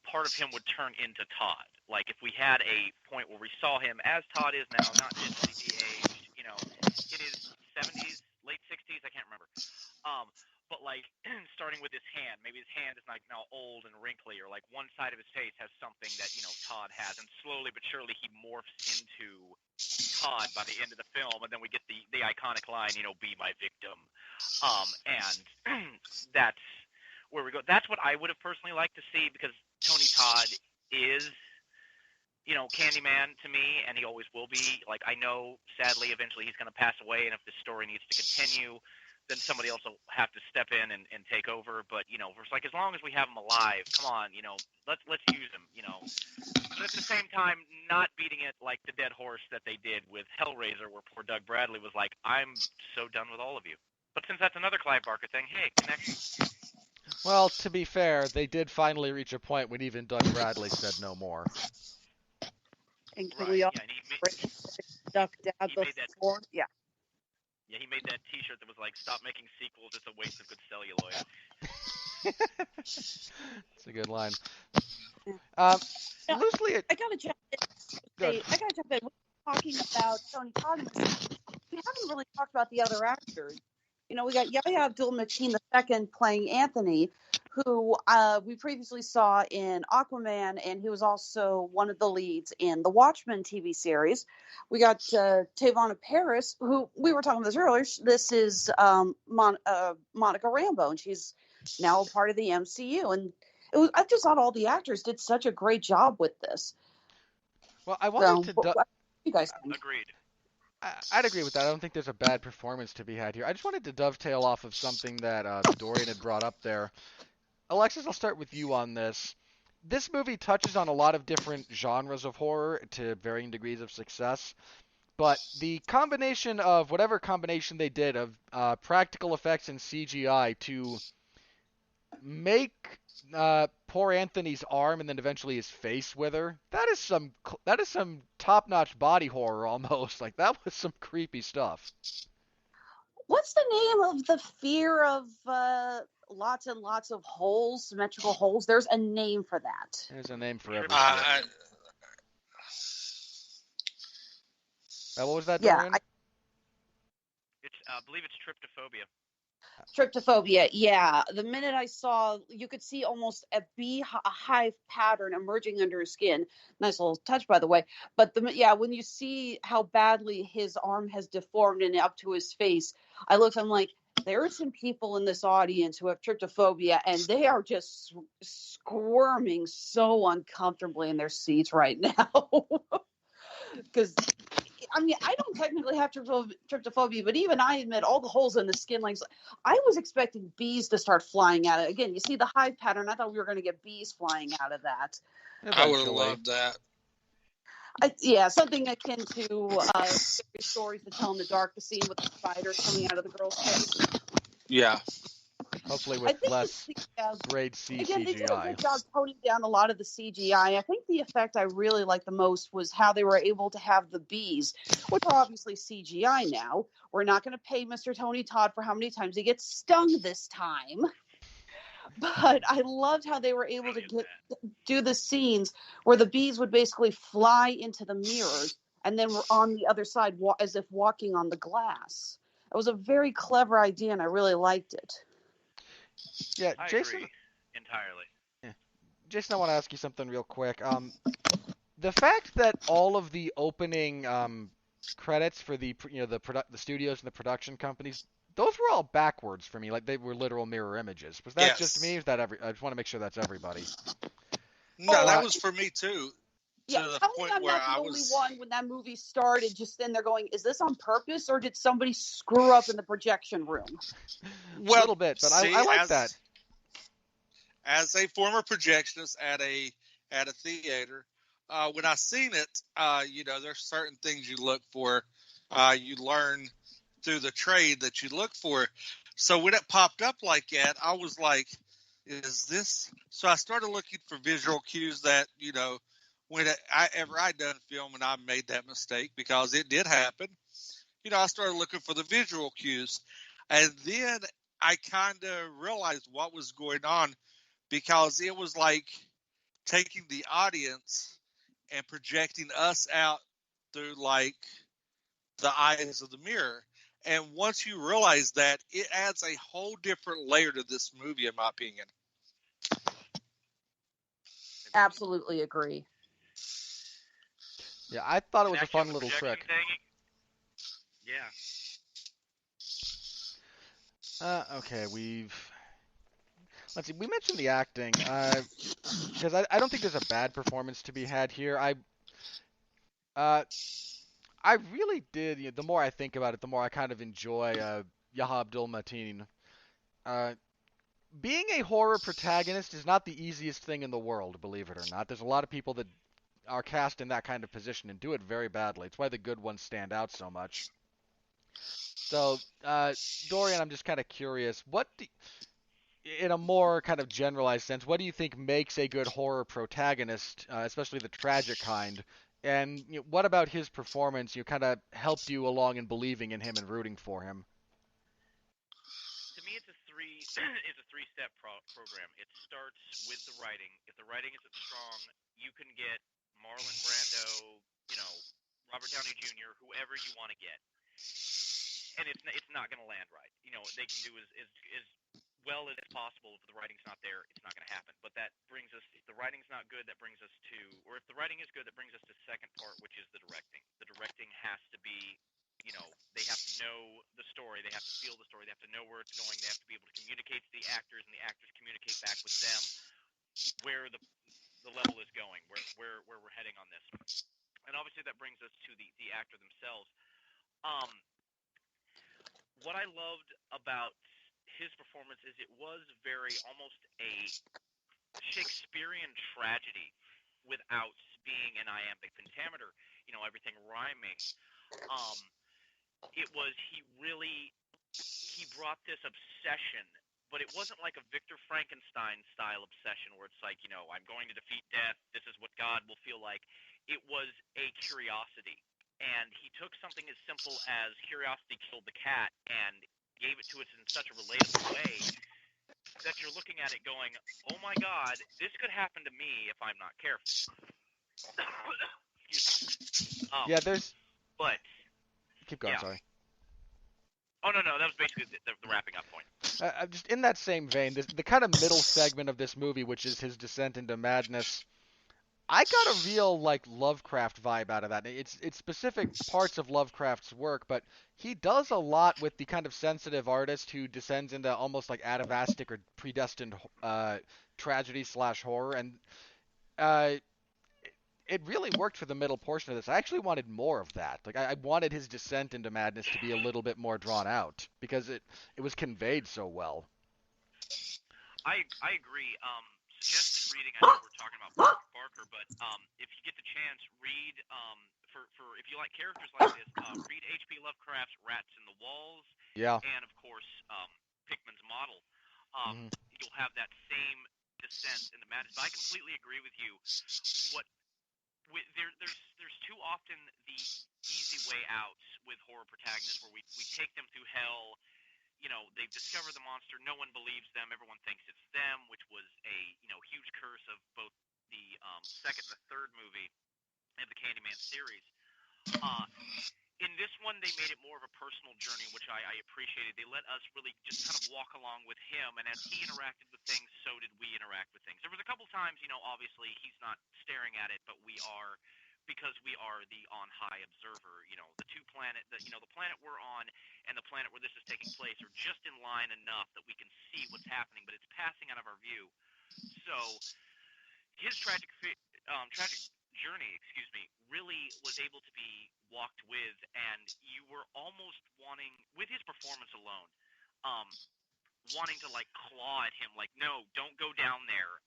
part of him would turn into Todd. Like if we had a point where we saw him as Todd is now, not digitally de-aged, in his 70s, late 60s, I can't remember. But like starting with his hand, maybe his hand is like now old and wrinkly, or like one side of his face has something that Todd has, and slowly but surely he morphs into Todd by the end of the film, and then we get the iconic line, be my victim. And that's where we go. That's what I would have personally liked to see, because Tony Todd is, Candyman to me, and he always will be. Like, I know, sadly, eventually he's going to pass away, and if this story needs to continue, then somebody else will have to step in and take over. But, it's like, as long as we have him alive, come on, let's use him, But at the same time, not beating it like the dead horse that they did with Hellraiser, where poor Doug Bradley was like, I'm so done with all of you. But since that's another Clive Barker thing, hey, connection. Well, to be fair, they did finally reach a point when even Doug Bradley said no more. And can Right, we all yeah, and duck dab he made that- before? Yeah. Yeah, he made that T-shirt that was like, "Stop making sequels; it's a waste of good celluloid." It's a good line. Yeah. Loosely, I gotta jump in. Good. I gotta jump in. We're talking about Tony Todd. We haven't really talked about the other actors. We got Yahya Abdul-Mateen II playing Anthony, who we previously saw in Aquaman, and he was also one of the leads in the Watchmen TV series. We got Tavona Paris, who we were talking about this earlier. This is Monica Rambeau, and she's now a part of the MCU. And I just thought all the actors did such a great job with this. Well, I wanted to. What you guys think? Agreed. I'd agree with that. I don't think there's a bad performance to be had here. I just wanted to dovetail off of something that Dorian had brought up there. Alexis, I'll start with you on this. This movie touches on a lot of different genres of horror to varying degrees of success, but the combination of whatever combination they did of practical effects and CGI to make poor Anthony's arm and then eventually his face wither, that is some top-notch body horror almost. Like, that was some creepy stuff. What's the name of the fear of lots and lots of holes, symmetrical holes? There's a name for that. There's a name for every I, what was that, Yeah, Dorian? I believe it's tryptophobia. Tryptophobia. Yeah, the minute I saw, you could see almost a hive pattern emerging under his skin. Nice little touch, by the way. But when you see how badly his arm has deformed and up to his face, I'm like, there are some people in this audience who have tryptophobia, and they are just squirming so uncomfortably in their seats right now. Because I don't technically have tryptophobia, but even I admit all the holes in the skin. Like, I was expecting bees to start flying out of it. Again, you see the hive pattern. I thought we were going to get bees flying out of that. I would have loved that. Something akin to stories to tell in the dark, the scene with the spiders coming out of the girl's face. Yeah. Hopefully with less grade C again, CGI. They did a good job toning down a lot of the CGI. I think the effect I really liked the most was how they were able to have the bees, which are obviously CGI now. We're not going to pay Mr. Tony Todd for how many times he gets stung this time. But I loved how they were able to do the scenes where the bees would basically fly into the mirrors and then were on the other side as if walking on the glass. It was a very clever idea, and I really liked it. Yeah, I Jason. agree entirely. Yeah. Jason, I want to ask you something real quick. The fact that all of the opening credits for the studios and the production companies, those were all backwards for me, like they were literal mirror images. Was that just me? Or was that I just want to make sure that's everybody. No, that was for me too. Yeah, to the tell me point I'm where not the I only was. one when that movie started. Just then they're going, "Is this on purpose, or did somebody screw up in the projection room?" Well, a little bit, but I like that. As a former projectionist at a theater, when I seen it, there's certain things you look for. You learn through the trade that you look for. So when it popped up like that, I was like, "Is this?" So I started looking for visual cues that when I'd done film and I made that mistake, because it did happen. I started looking for the visual cues, and then I kind of realized what was going on, because it was like taking the audience and projecting us out through like the eyes of the mirror. And once you realize that, it adds a whole different layer to this movie, in my opinion. Absolutely agree. Yeah, I thought it was a Actually, fun the little projection trick. thing, Yeah. Okay, let's see. We mentioned the acting, because I don't think there's a bad performance to be had here. Uh, I really did. The more I think about it, the more I kind of enjoy Yahya Abdul-Mateen. Uh, Being a horror protagonist is not the easiest thing in the world, believe it or not. There's a lot of people that are cast in that kind of position and do it very badly. It's why the good ones stand out so much. So, Dorian, I'm just kind of curious, in a more kind of generalized sense, what do you think makes a good horror protagonist, especially the tragic kind? And what about his performance? Kind of helped you along in believing in him and rooting for him. To me, it's a it's a three-step program. It starts with the writing. If the writing isn't strong, you can get Marlon Brando, you know, Robert Downey Jr., whoever you want to get, and it's not going to land right. They can do as well as possible. If the writing's not there, it's not going to happen. But that brings us. If the writing's not good, that brings us to, or if the writing is good, that brings us to the second part, which is the directing. The directing has to be, they have to know the story. They have to feel the story. They have to know where it's going. They have to be able to communicate to the actors, and the actors communicate back with them where the level is going, where we're heading on this. And obviously that brings us to the actor themselves. Um, what I loved about his performance is it was very almost a Shakespearean tragedy without being an iambic pentameter, everything rhyming. Um, it was he brought this obsession, but it wasn't like a Victor Frankenstein style obsession where it's like, I'm going to defeat death. This is what God will feel like. It was a curiosity. And he took something as simple as curiosity killed the cat and gave it to us in such a relatable way that you're looking at it going, oh my God, this could happen to me if I'm not careful. Excuse me. Yeah, there's. But Keep going. yeah. Sorry. Oh no, that was basically the wrapping up point. Just in that same vein, the kind of middle segment of this movie, which is his descent into madness, I got a real Lovecraft vibe out of that. It's specific parts of Lovecraft's work, but he does a lot with the kind of sensitive artist who descends into almost like atavistic or predestined tragedy slash horror, and uh, it really worked for the middle portion of this. I actually wanted more of that. I wanted his descent into madness to be a little bit more drawn out because it was conveyed so well. I agree. Suggested reading. I know we're talking about Barker, but if you get the chance, read for if you like characters like this, read H.P. Lovecraft's Rats in the Walls, Yeah. and of course Pickman's Model. Mm-hmm. You'll have that same descent into madness. But I completely agree with you. There's too often the easy way out with horror protagonists where we take them through hell. They've discovered the monster. No one believes them. Everyone thinks it's them, which was a huge curse of both the second and the third movie of the Candyman series. In this one, they made it more of a personal journey, which I appreciated. They let us really just kind of walk along with him, and as he interacted with things, so did we interact with things. There was a couple times, obviously he's not staring at it, but we are, because we are the on high observer. The two the planet we're on and the planet where this is taking place are just in line enough that we can see what's happening, but it's passing out of our view. So his tragic journey, really was able to be walked with, and you were almost wanting, with his performance alone, wanting to claw at him, no, don't go down there,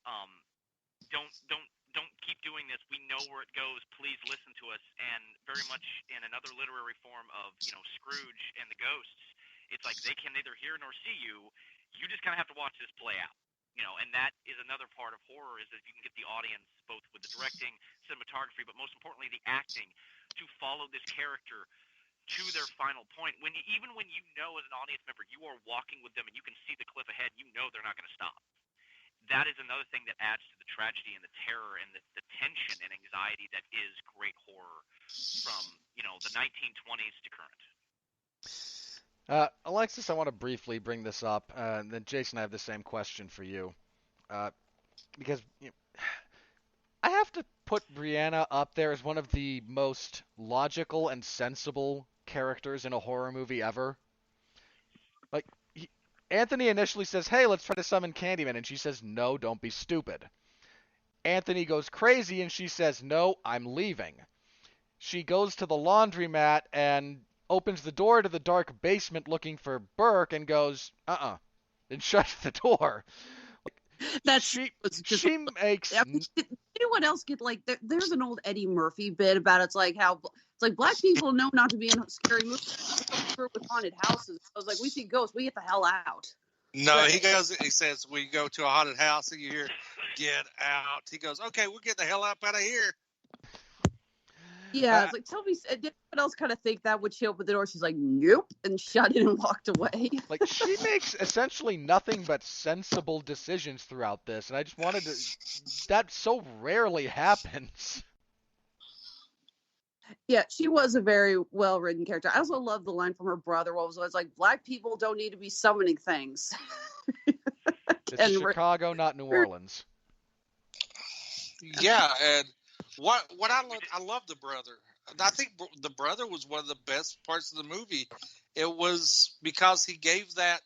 don't keep doing this. We know where it goes. Please listen to us. And very much in another literary form of Scrooge and the ghosts, it's like they can neither hear nor see you. You just kind of have to watch this play out. And that is another part of horror, is that you can get the audience, both with the directing, cinematography, but most importantly the acting, to follow this character to their final point. Even when as an audience member, you are walking with them and you can see the cliff ahead, they're not going to stop. That is another thing that adds to the tragedy and the terror and the tension and anxiety that is great horror from the 1920s to current. Alexis, I want to briefly bring this up, and then Jason, I have the same question for you, because I have to put Brianna up there as one of the most logical and sensible characters in a horror movie ever. Like, Anthony initially says, hey, let's try to summon Candyman, and she says, no, don't be stupid. Anthony goes crazy, and she says, no, I'm leaving. She goes to the laundromat and opens the door to the dark basement looking for Burke and goes, and shuts the door. She makes... I mean, anyone else get like there's an old Eddie Murphy bit about it's like how it's like black people know not to be in scary movies with haunted houses. I was like, we see ghosts, we get the hell out. No, he goes. He says, we go to a haunted house and you hear, get out. He goes, okay, we're getting the hell out of here. Yeah, it's like, tell me, did anyone else kind of think that when she opened the door? She's like, nope, and shut it and walked away. Like, she makes essentially nothing but sensible decisions throughout this, and I just wanted to... That so rarely happens. Yeah, she was a very well-written character. I also love the line from her brother, what was it? It's like, black people don't need to be summoning things. It's Chicago, not New Orleans. Yeah, and what I love the brother. I think the brother was one of the best parts of the movie. It was because he gave that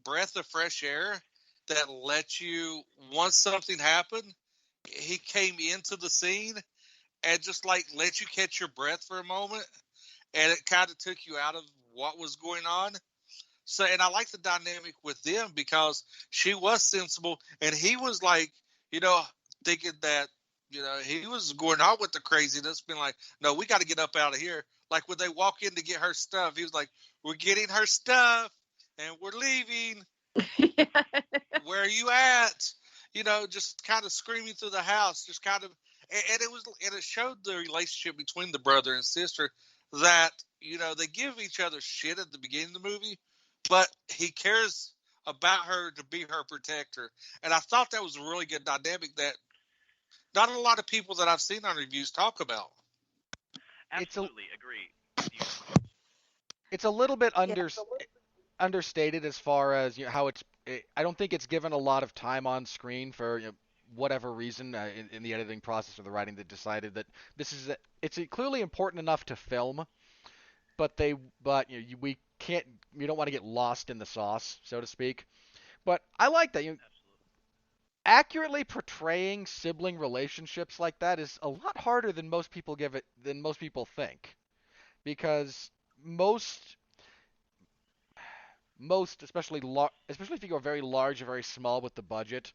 breath of fresh air that let you, once something happened, he came into the scene and just like let you catch your breath for a moment, and it kind of took you out of what was going on. So, and I like the dynamic with them because she was sensible, and he was like, thinking that, he was going on with the craziness, being like, no, we got to get up out of here. Like when they walk in to get her stuff, he was like, we're getting her stuff and we're leaving. Where are you at? Just kind of screaming through the house, just kind of, and it showed the relationship between the brother and sister that, they give each other shit at the beginning of the movie, but he cares about her to be her protector. And I thought that was a really good dynamic that not a lot of people that I've seen on reviews talk about. Absolutely agree. It's a little bit understated as far as how I don't think it's given a lot of time on screen for whatever reason in the editing process or the writing that decided that it's clearly important enough to film, but we don't want to get lost in the sauce, so to speak. But I like that accurately portraying sibling relationships like that is a lot harder than most people think, because most especially if you go very large or very small with the budget,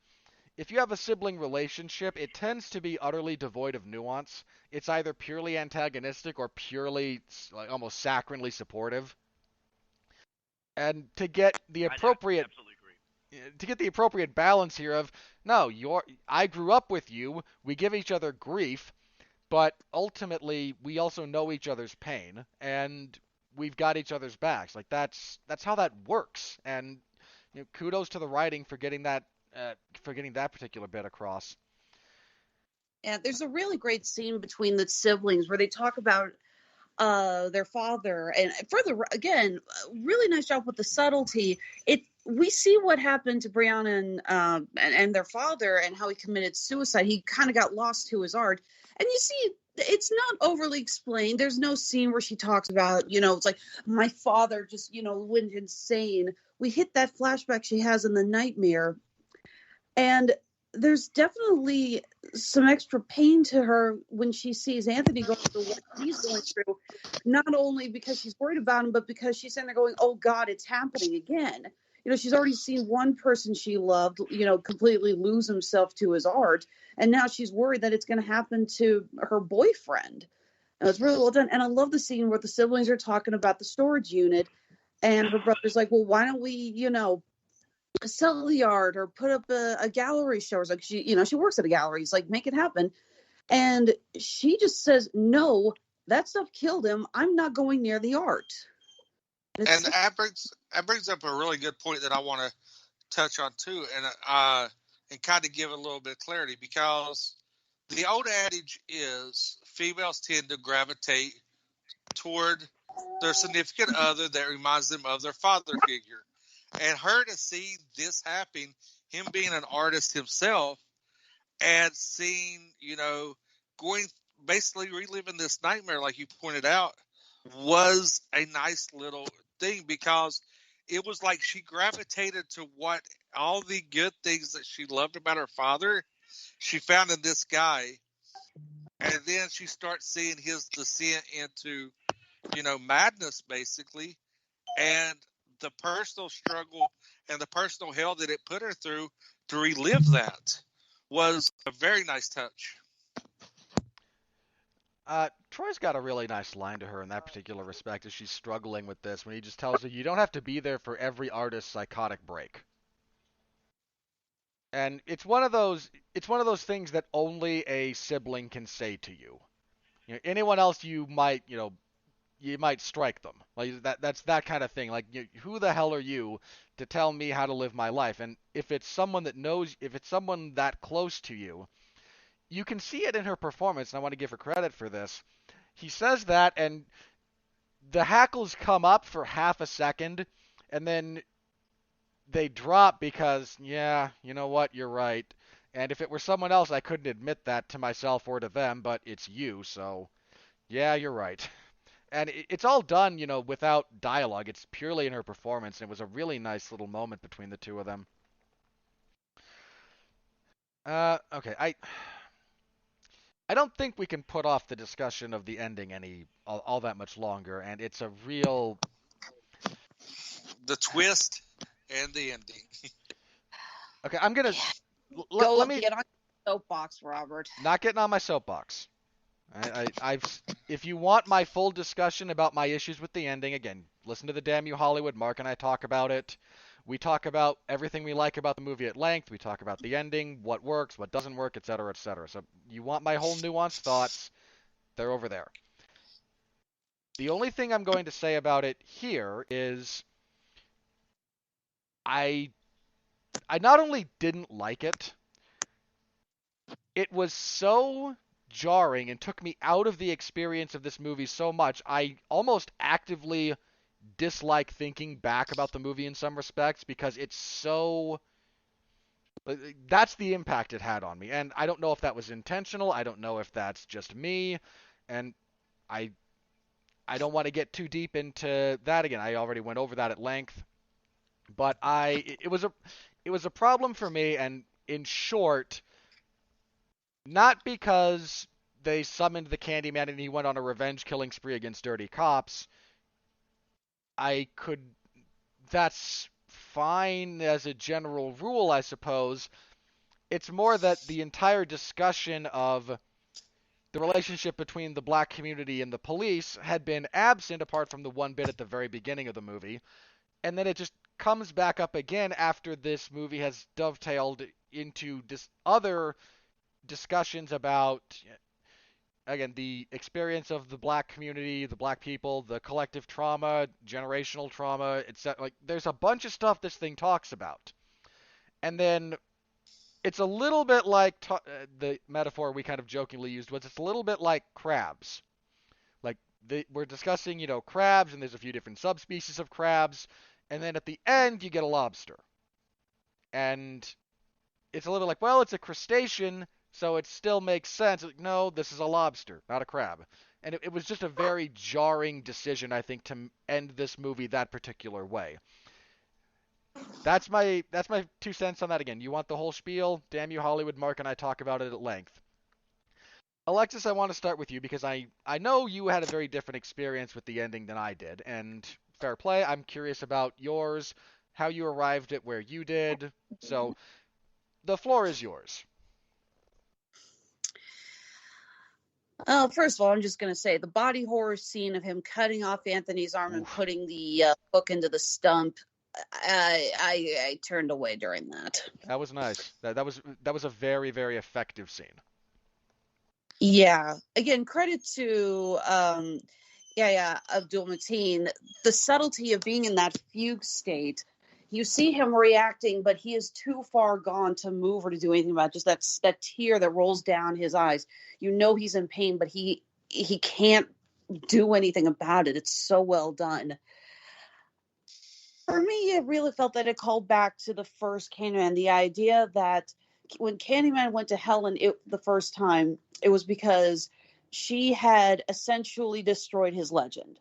if you have a sibling relationship, it tends to be utterly devoid of nuance. It's either purely antagonistic or purely like almost saccharinely supportive. And to get the appropriate balance here of, no, I grew up with you, we give each other grief, but ultimately we also know each other's pain, and we've got each other's backs. Like that's how that works. And kudos to the writing for getting that particular bit across. Yeah, there's a really great scene between the siblings where they talk about their father, and further again, really nice job with the subtlety. We see what happened to Brianna and their father and how he committed suicide. He kind of got lost to his art, and you see it's not overly explained. There's no scene where she talks about, it's like my father just, went insane. We hit that flashback she has in the nightmare, and there's definitely some extra pain to her when she sees Anthony going through what he's going through, not only because she's worried about him, but because she's sitting there going, oh God, it's happening again. She's already seen one person she loved, completely lose himself to his art. And now she's worried that it's going to happen to her boyfriend. And it's really well done. And I love the scene where the siblings are talking about the storage unit, and her brother's like, well, why don't we, sell the art or put up a gallery show? Or like she works at a gallery. He's like, make it happen. And she just says, no, that stuff killed him. I'm not going near the art. And that brings up a really good point that I want to touch on too, and kind of give a little bit of clarity, because the old adage is females tend to gravitate toward their significant other that reminds them of their father figure. And her to see this happen, him being an artist himself, and seeing, basically reliving this nightmare, like you pointed out, was a nice little thing, because it was like she gravitated to what all the good things that she loved about her father, she found in this guy. And then she starts seeing his descent into, madness, basically. And the personal struggle and the personal hell that it put her through to relive that was a very nice touch. Troy's got a really nice line to her in that particular respect as she's struggling with this, when he just tells her, you don't have to be there for every artist's psychotic break. And it's one of those things that only a sibling can say to you. Anyone else, you might strike them. Like that's that kind of thing. Like, who the hell are you to tell me how to live my life? And if it's someone that close to you, you can see it in her performance, and I want to give her credit for this. He says that, and the hackles come up for half a second, and then they drop because, yeah, you know what, you're right. And if it were someone else, I couldn't admit that to myself or to them, but it's you, so yeah, you're right. And it's all done, without dialogue. It's purely in her performance, and it was a really nice little moment between the two of them. Okay, I don't think we can put off the discussion of the ending all that much longer, and it's a real... The twist and the ending. Okay, I'm gonna... Let me get on your soapbox, Robert. Not getting on my soapbox. If you want my full discussion about my issues with the ending, again, listen to the Damn You Hollywood. Mark and I talk about it. We talk about everything we like about the movie at length. We talk about the ending, what works, what doesn't work, etc., etc. So you want my whole nuanced thoughts, they're over there. The only thing I'm going to say about it here is I not only didn't like it, it was so jarring and took me out of the experience of this movie so much, I almost actively dislike thinking back about the movie in some respects, because it's so... That's the impact it had on me. And I don't know if that was intentional. I don't know if that's just me. And I don't want to get too deep into that again. I already went over that at length. But it was a problem for me, and in short, not because they summoned the Candyman and he went on a revenge killing spree against dirty cops. That's fine as a general rule, I suppose. It's more that the entire discussion of the relationship between the black community and the police had been absent, apart from the one bit at the very beginning of the movie. And then it just comes back up again after this movie has dovetailed into other discussions about, again, the experience of the black community, the black people, the collective trauma, generational trauma, etc. Like, there's a bunch of stuff this thing talks about. And then it's a little bit like the metaphor we kind of jokingly used was, it's a little bit like crabs. Like, we're discussing, crabs, and there's a few different subspecies of crabs, and then at the end you get a lobster. And it's a little like, well, it's a crustacean, so it still makes sense. Like, no, this is a lobster, not a crab. And it was just a very jarring decision, I think, to end this movie that particular way. That's my 2 cents on that. Again, you want the whole spiel? Damn You Hollywood, Mark and I talk about it at length. Alexis, I want to start with you because I know you had a very different experience with the ending than I did, and fair play, I'm curious about yours, how you arrived at where you did. So the floor is yours. First of all, I'm just going to say the body horror scene of him cutting off Anthony's arm and putting the hook into the stump, I turned away during that. That was nice. That was a very, very effective scene. Yeah. Again, credit to Abdul Mateen. The subtlety of being in that fugue state. You see him reacting, but he is too far gone to move or to do anything about it. Just that tear that rolls down his eyes. You know he's in pain, but he can't do anything about it. It's so well done. For me, it really felt that it called back to the first Candyman. The idea that when Candyman went to Helen the first time, it was because she had essentially destroyed his legend.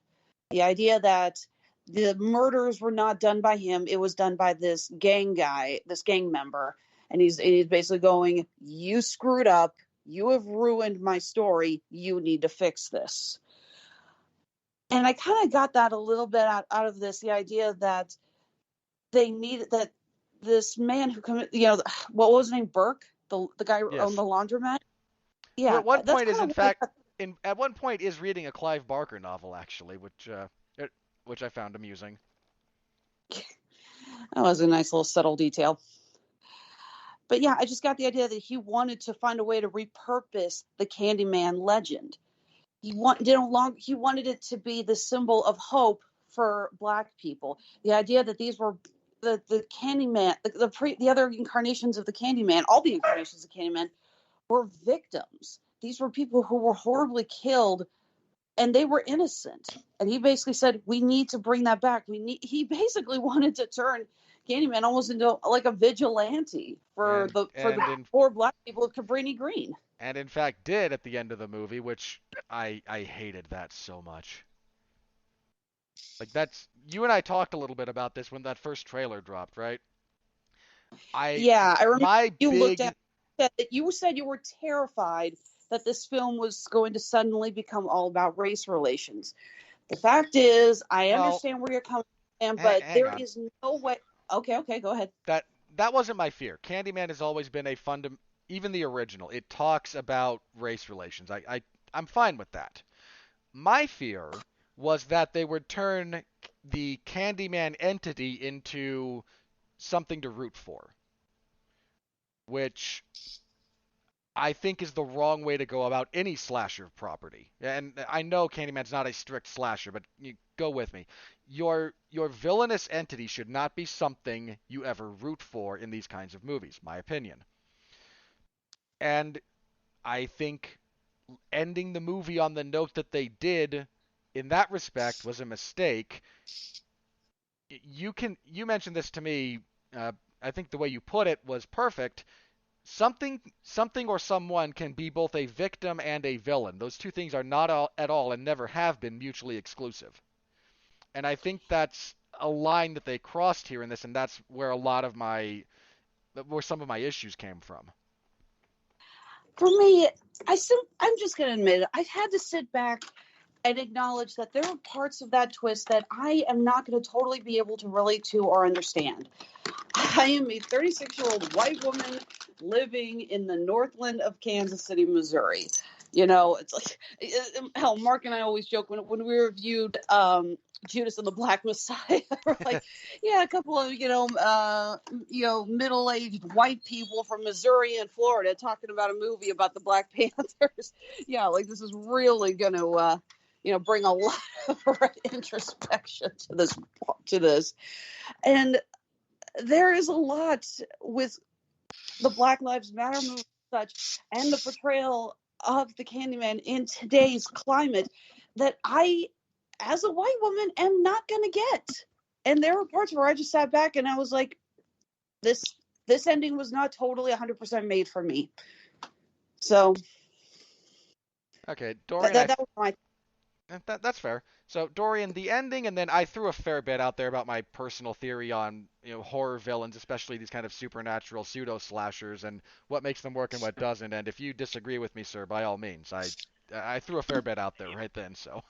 The idea that the murders were not done by him, it was done by this gang guy, this gang member. And he's basically going, you screwed up. You have ruined my story. You need to fix this. And I kind of got that a little bit out of this, the idea that they needed that this man who committed, what was his name? Burke, the guy who Yes. owned the laundromat. Who Yeah, at one that's point is kind in of fact at one point is reading a Clive Barker novel actually, which I found amusing. that was a nice little subtle detail. But yeah, I just got the idea that he wanted to find a way to repurpose the Candyman legend. He wanted it to be the symbol of hope for Black people. The idea that these were the Candyman, the other incarnations of the Candyman, all the incarnations of Candyman were victims. These were people who were horribly killed, and they were innocent. And he basically said, we need to bring that back. He basically wanted to turn Candyman almost into like a vigilante for the poor Black people of Cabrini Green. And in fact did at the end of the movie, which I hated that so much. Like that's you and I talked a little bit about this when that first trailer dropped, right? I remember you said you were terrified that this film was going to suddenly become all about race relations. The fact is, I understand where you're coming from, but there is no way. Okay, go ahead. That wasn't my fear. Candyman has always been even the original. It talks about race relations. I'm fine with that. My fear was that they would turn the Candyman entity into something to root for, which I think is the wrong way to go about any slasher property. And I know Candyman's not a strict slasher, but you go with me. Your villainous entity should not be something you ever root for in these kinds of movies, my opinion. And I think ending the movie on the note that they did in that respect was a mistake. You mentioned this to me, I think the way you put it was perfect. Something or someone can be both a victim and a villain. Those two things are not at all and never have been mutually exclusive. And I think that's a line that they crossed here in this, and that's where where some of my issues came from. For me, I'm just going to admit it. I had to sit back and acknowledge that there are parts of that twist that I am not going to totally be able to relate to or understand. I am a 36-year-old white woman living in the Northland of Kansas City, Missouri. It's like, hell, Mark and I always joke when we reviewed Judas and the Black Messiah. We're like, yeah, a couple of middle-aged white people from Missouri and Florida talking about a movie about the Black Panthers. Yeah, like this is really going to bring a lot of introspection to this, and there is a lot with the Black Lives Matter movement such and the portrayal of the Candyman in today's climate that I, as a white woman, am not going to get. And there were parts where I just sat back and I was like, this ending was not totally 100% made for me. So, okay, Dorian, that was my. That's fair. So Dorian, the ending, and then I threw a fair bit out there about my personal theory on horror villains, especially these kind of supernatural pseudo slashers, and what makes them work and what doesn't. And if you disagree with me, sir, by all means, I threw a fair bit out there right then. So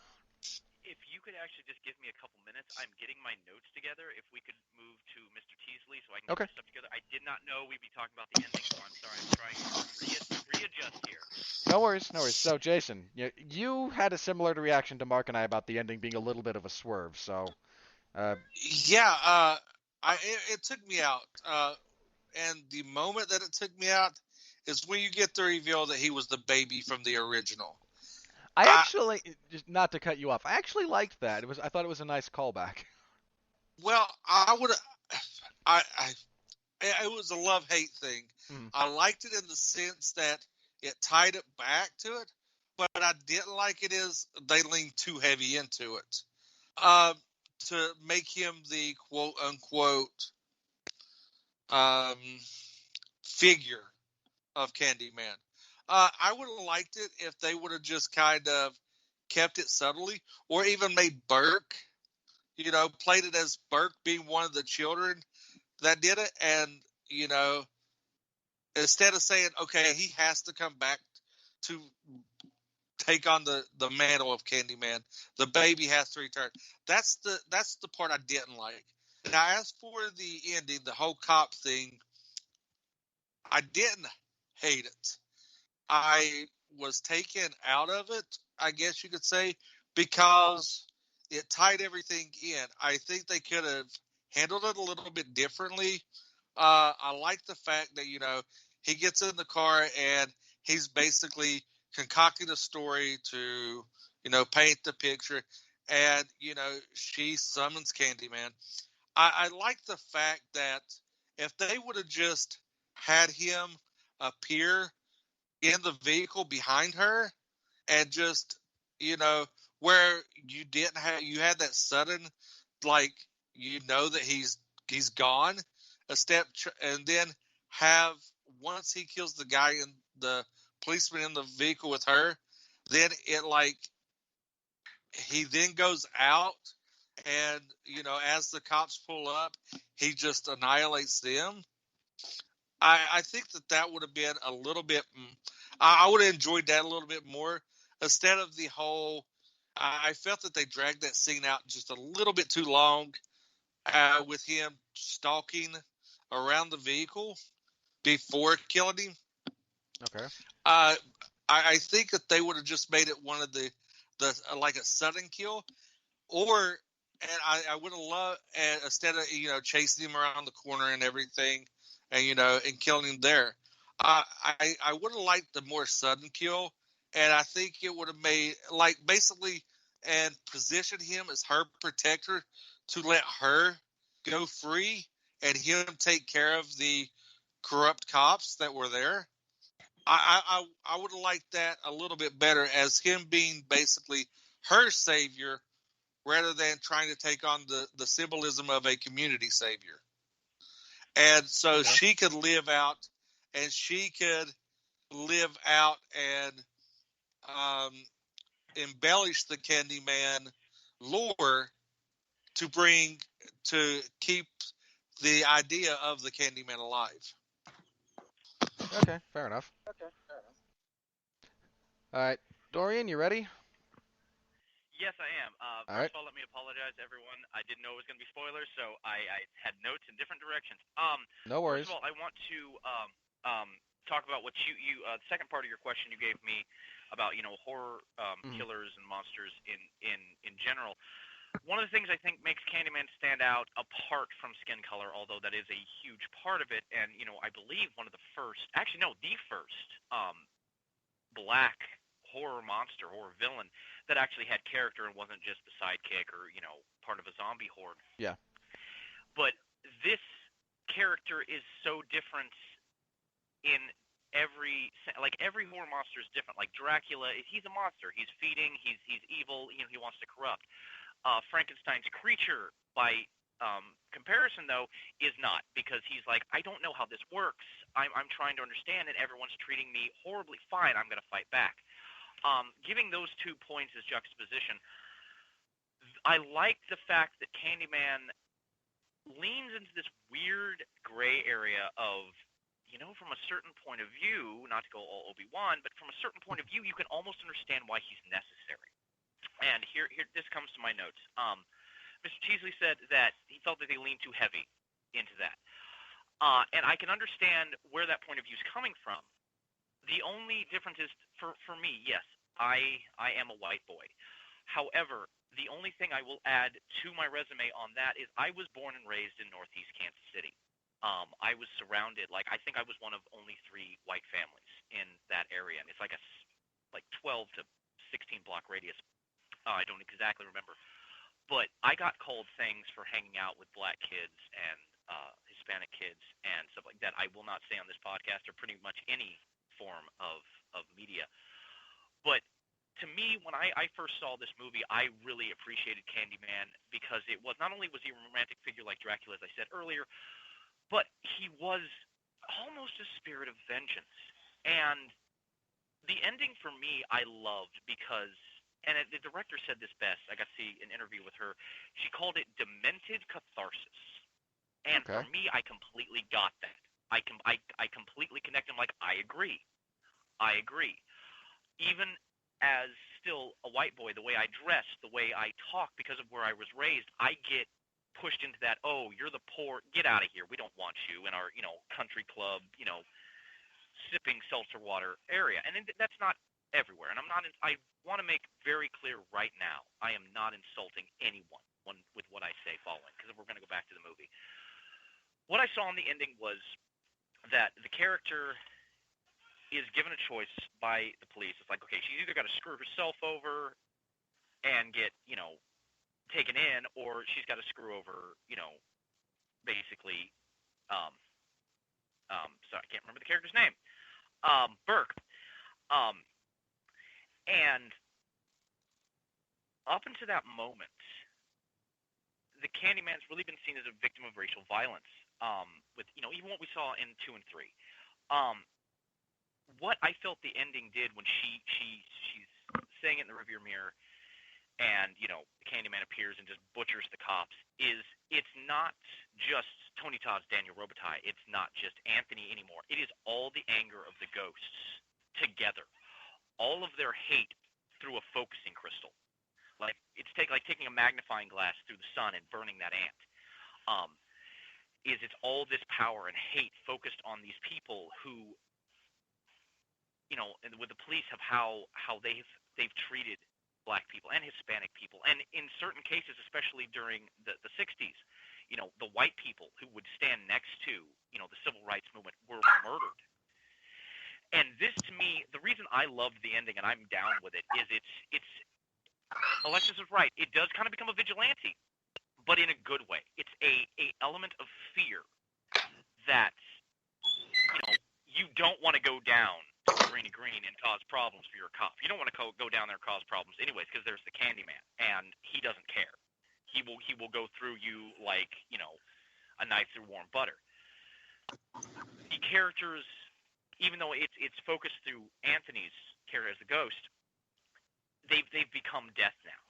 if you could actually just give me a couple minutes, I'm getting my notes together. If we could move to Mr. Teasley so I can get stuff together. I did not know we'd be talking about the ending, so I'm sorry. I'm trying to readjust here. No worries. So, Jason, you had a similar reaction to Mark and I about the ending being a little bit of a swerve. So, it took me out. And the moment that it took me out is when you get the reveal that he was the baby from the original. I actually, just not to cut you off, I actually liked that. I thought it was a nice callback. Well, it was a love-hate thing. Mm. I liked it in the sense that it tied it back to it, but I didn't like it as they leaned too heavy into it. To make him the quote-unquote figure of Candyman. I would have liked it if they would have just kind of kept it subtly, or even made Burke, played it as Burke being one of the children that did it. And, instead of saying, okay, he has to come back to take on the mantle of Candyman, the baby has to return. That's the part I didn't like. Now, as for the ending, the whole cop thing, I didn't hate it. I was taken out of it, I guess you could say, because it tied everything in. I think they could have handled it a little bit differently. I like the fact that, he gets in the car and he's basically concocting a story to, paint the picture. And, she summons Candyman. I like the fact that if they would have just had him appear in the vehicle behind her and just, where you had that sudden, like, that he's gone a step, and then have, once he kills the guy in the policeman in the vehicle with her, then it, like, he then goes out and, as the cops pull up, he just annihilates them. I think that would have been a little bit, I would have enjoyed that a little bit more instead of the whole, I felt that they dragged that scene out just a little bit too long with him stalking around the vehicle before killing him. Okay. I think that they would have just made it one of the like a sudden kill, and I would have loved, and instead of chasing him around the corner and everything, and and killing him there, I would have liked the more sudden kill, and I think it would have made, like, basically, and positioned him as her protector to let her go free and him take care of the corrupt cops that were there. I would have liked that a little bit better as him being basically her savior rather than trying to take on the symbolism of a community savior. And so she could live out and embellish the Candyman lore to keep the idea of the Candyman alive. Okay, fair enough. All right, Dorian, you ready? Yes, I am. All First right. of all, let me apologize, everyone. I didn't know it was going to be spoilers, so I had notes in different directions. No worries. First of all, I want to talk about what you the second part of your question you gave me about horror killers and monsters in general. One of the things I think makes Candyman stand out apart from skin color, although that is a huge part of it, and I believe one of the first, actually no, the first black horror villain that actually had character and wasn't just the sidekick or part of a zombie horde. Yeah. But this character is so different in every horror monster is different. Like Dracula, he's a monster. He's feeding. He's evil. He wants to corrupt. Frankenstein's creature, by comparison, though, is not, because he's like, I don't know how this works. I'm trying to understand, and everyone's treating me horribly. Fine, I'm going to fight back. Giving those 2 points as juxtaposition, I like the fact that Candyman leans into this weird gray area of, from a certain point of view, not to go all Obi-Wan, but from a certain point of view, you can almost understand why he's necessary. And here this comes to my notes. Mr. Teasley said that he felt that they leaned too heavy into that. And I can understand where that point of view is coming from. The only difference is, for me, yes, I am a white boy. However, the only thing I will add to my resume on that is I was born and raised in Northeast Kansas City. I was surrounded, I think I was one of only 3 white families in that area, and it's like 12 to 16 block radius. I don't exactly remember, but I got called things for hanging out with black kids and Hispanic kids and stuff like that. I will not say on this podcast or pretty much any form of media. But to me, when I first saw this movie, I really appreciated Candyman because it was, not only was he a romantic figure like Dracula, as I said earlier, but he was almost a spirit of vengeance. And the ending for me, I loved because and the director said this best. I got to see an interview with her. She called it demented catharsis. And Okay. for me, I completely got that. I completely connect. I'm like, I agree. Even as still a white boy, the way I dress, the way I talk, because of where I was raised, I get pushed into that. Oh, you're the poor. Get out of here. We don't want you in our, country club, sipping seltzer water area. And that's not everywhere. And I want to make very clear right now, I am not insulting anyone with what I say following, because we're going to go back to the movie. What I saw in the ending was that the character is given a choice by the police. It's like, okay, she's either got to screw herself over and get, taken in, or she's got to screw over, basically, so I can't remember the character's name, Burke. And up until that moment, the Candyman's really been seen as a victim of racial violence. With even what we saw in 2 and 3. What I felt the ending did when she's saying it in the rearview mirror, and the Candyman appears and just butchers the cops, is it's not just Tony Todd's Daniel Robitaille. It's not just Anthony anymore. It is all the anger of the ghosts together, all of their hate through a focusing crystal. Like it's taking a magnifying glass through the sun and burning that ant. It's all this power and hate focused on these people who, and with the police, of how they've treated black people and Hispanic people, and in certain cases, especially during the 60s, the white people who would stand next to the civil rights movement were murdered. And this, to me, the reason I loved the ending and I'm down with it is it's Alexis is right. It does kind of become a vigilante, but in a good way. It's a element of fear that you don't want to go down to Greeny Green and cause problems for your cop. You don't want to go down there and cause problems anyways, because there's the Candyman, and he doesn't care. He will go through you like a knife through warm butter. The characters, even though it's focused through Anthony's character as the ghost, they've become death now.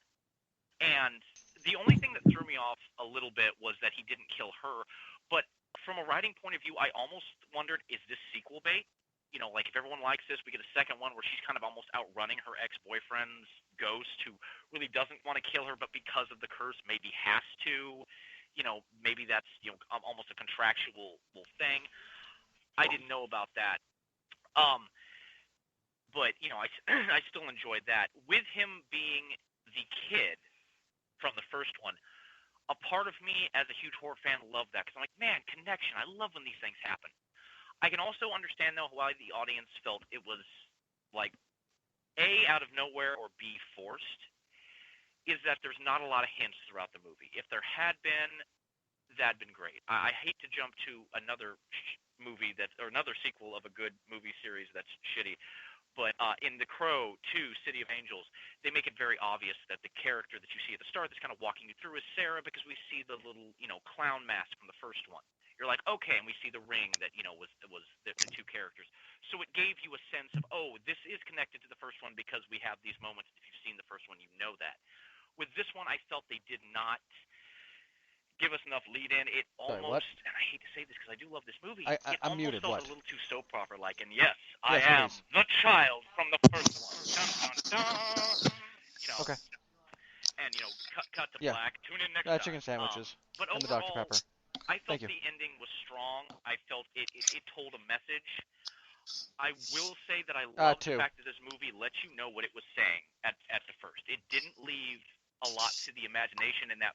And the only thing that threw me off a little bit was that he didn't kill her. But from a writing point of view, I almost wondered, is this sequel bait? Like if everyone likes this, we get a second one where she's kind of almost outrunning her ex-boyfriend's ghost, who really doesn't want to kill her, but because of the curse maybe has to. Maybe that's almost a contractual thing. I didn't know about that. But I still enjoyed that. With him being the kid from the first one, a part of me as a huge horror fan loved that, because I'm like, man, connection. I love when these things happen. I can also understand, though, why the audience felt it was like A, out of nowhere, or B, forced, is that there's not a lot of hints throughout the movie. If there had been, that'd been great. I hate to jump to another movie or another sequel of a good movie series that's shitty, but in The Crow 2, City of Angels, they make it very obvious that the character that you see at the start that's kind of walking you through is Sarah, because we see the little, clown mask from the first one. You're like, okay, and we see the ring that, was the two characters. So it gave you a sense of, oh, this is connected to the first one because we have these moments. If you've seen the first one, you know that. With this one, I felt they did not give us enough lead in. It almost, and I hate to say this because I do love this movie, it I'm almost muted. felt What? a little too soap opera like. And yes, I am please. the child from the first one. Dun, dun, dun. Okay. And cut to black. Tune in next time. Chicken sandwiches but and the overall, Dr. Pepper. I felt Thank you. the ending was strong. I felt it told a message. I will say that I love the fact that this movie lets you know what it was saying at the first. It didn't leave a lot to the imagination in that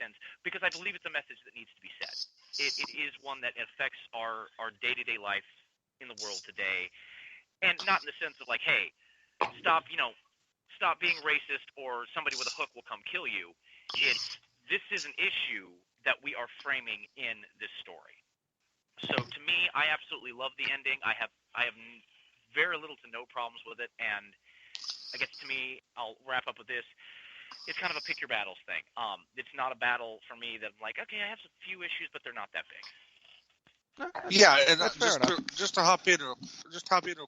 sense, because I believe it's a message that needs to be said. It is one that affects our day-to-day life in the world today, and not in the sense of like, hey, stop being racist, or somebody with a hook will come kill you. This is an issue that we are framing in this story. So to me, I absolutely love the ending. I have very little to no problems with it, and I guess to me, I'll wrap up with this. It's kind of a pick your battles thing. It's not a battle for me that I'm like, okay, I have a few issues, but they're not that big. Yeah, and that's fair enough. Just to hop in real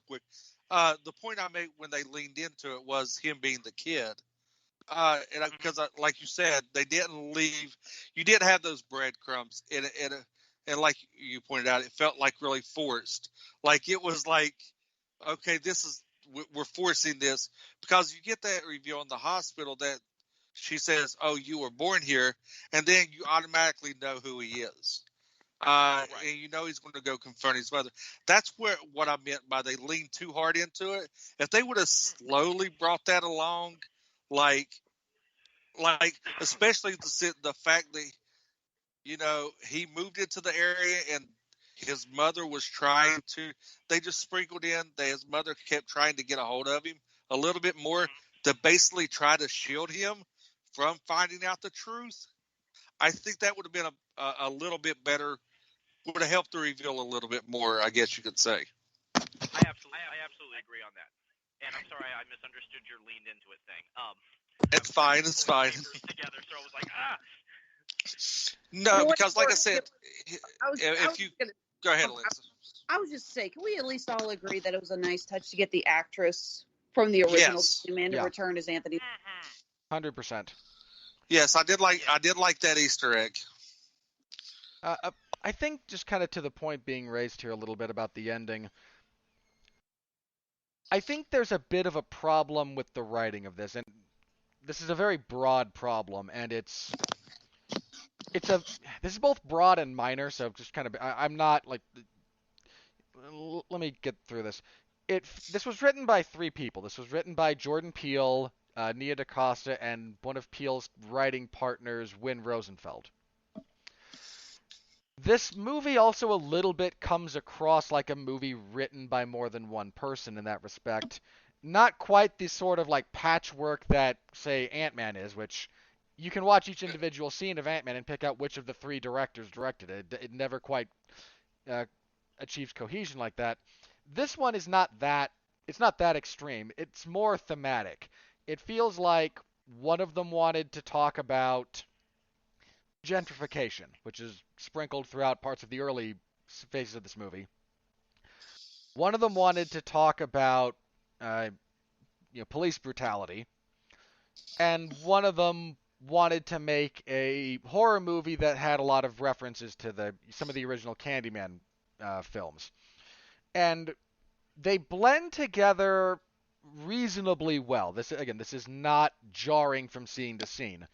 quick. The point I made when they leaned into it was him being the kid. Because, like you said, they didn't leave. You didn't have those breadcrumbs, and like you pointed out, it felt like really forced. Like it was like, okay, we're forcing this because you get that review in the hospital that she says, "Oh, you were born here," and then you automatically know who he is. Right. And you know he's going to go confront his mother. That's what I meant by they leaned too hard into it. If they would have slowly brought that along, like especially the fact that he moved into the area and his mother was trying to. They just sprinkled in that his mother kept trying to get a hold of him a little bit more to basically try to shield him from finding out the truth. I think that would have been a little bit better. Would have helped the reveal a little bit more, I guess you could say. I absolutely agree on that. And I'm sorry I misunderstood your leaned into it thing. It's fine. It's fine. Together, so I was like, ah. No, because like I said, go ahead, Alexis. I was just saying, can we at least all agree that it was a nice touch to get the actress from the original Candyman to return as Anthony? 100%. Yes, I did like that Easter egg. I think just kind of to the point being raised here a little bit about the ending. I think there's a bit of a problem with the writing of this, and this is a very broad problem, and this is both broad and minor, so just kind of I'm not like. Let me get through this. This was written by 3 people. This was written by Jordan Peele, Nia DaCosta, and one of Peele's writing partners, Win Rosenfeld. This movie also a little bit comes across like a movie written by more than one person in that respect. Not quite the sort of like patchwork that, say, Ant-Man is, which you can watch each individual scene of Ant-Man and pick out which of the 3 directors directed it. It never quite achieves cohesion like that. This one is not that. It's not that extreme. It's more thematic. It feels like one of them wanted to talk about gentrification, which is sprinkled throughout parts of the early phases of this movie. One of them wanted to talk about police brutality, and one of them wanted to make a horror movie that had a lot of references to some of the original Candyman films. And they blend together reasonably well. This is not jarring from scene to scene.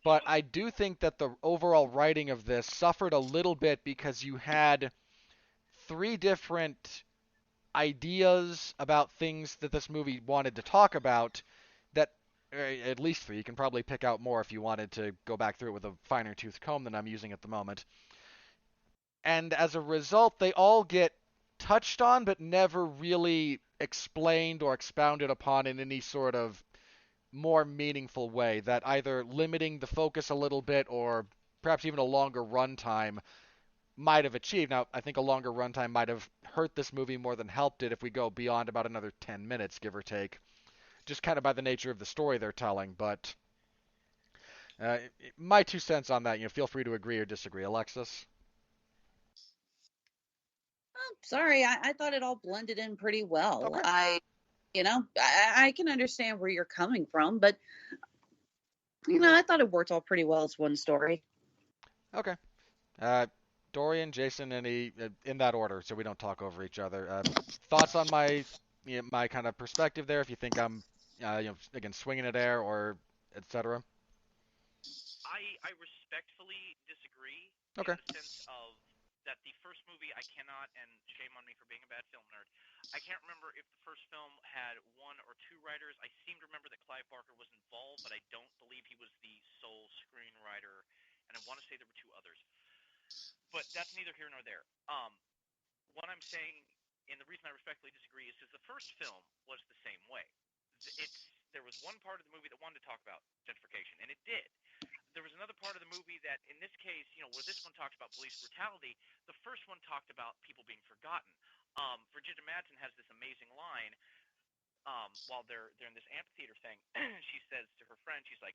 But I do think that the overall writing of this suffered a little bit because you had 3 different ideas about things that this movie wanted to talk about that at least 3. You can probably pick out more if you wanted to go back through it with a finer tooth comb than I'm using at the moment. And as a result, they all get touched on but never really explained or expounded upon in any sort of more meaningful way, that either limiting the focus a little bit or perhaps even a longer runtime might have achieved. Now, I think a longer runtime might have hurt this movie more than helped it if we go beyond about another 10 minutes, give or take, just kind of by the nature of the story they're telling. But my 2 cents on that, feel free to agree or disagree. Alexis? Sorry, I thought it all blended in pretty well. Okay. I can understand where you're coming from, but I thought it worked all pretty well as one story. Okay. Dorian, Jason, any in that order, so we don't talk over each other. Thoughts on my kind of perspective there? If you think I'm, again, swinging it air or etc. I respectfully disagree. Okay. In the sense of that the first movie I cannot, and shame on me for being a bad film nerd, I can't remember if the first film had 1 or 2 writers. I seem to remember that Clive Barker was involved, but I don't believe he was the sole screenwriter, and I want to say there were 2 others. But that's neither here nor there. What I'm saying, and the reason I respectfully disagree, is because the first film was the same way. There was one part of the movie that wanted to talk about gentrification, and it did. There was another part of the movie that, in this case, where this one talked about police brutality, the first one talked about people being forgotten. Virginia Madsen has this amazing line while they're in this amphitheater thing. She says to her friend, she's like,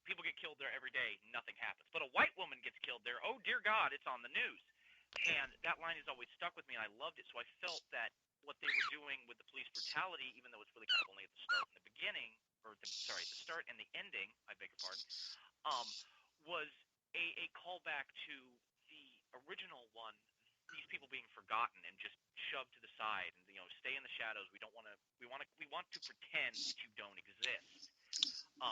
people get killed there every day, nothing happens. But a white woman gets killed there, oh dear God, it's on the news. And that line has always stuck with me, and I loved it. So I felt that what they were doing with the police brutality, even though it's really kind of only at the start and the beginning, or the start and the ending, I beg your pardon, um, was a callback to the original one. These people being forgotten and just shoved to the side, and stay in the shadows. We don't want to. We want to pretend that you don't exist.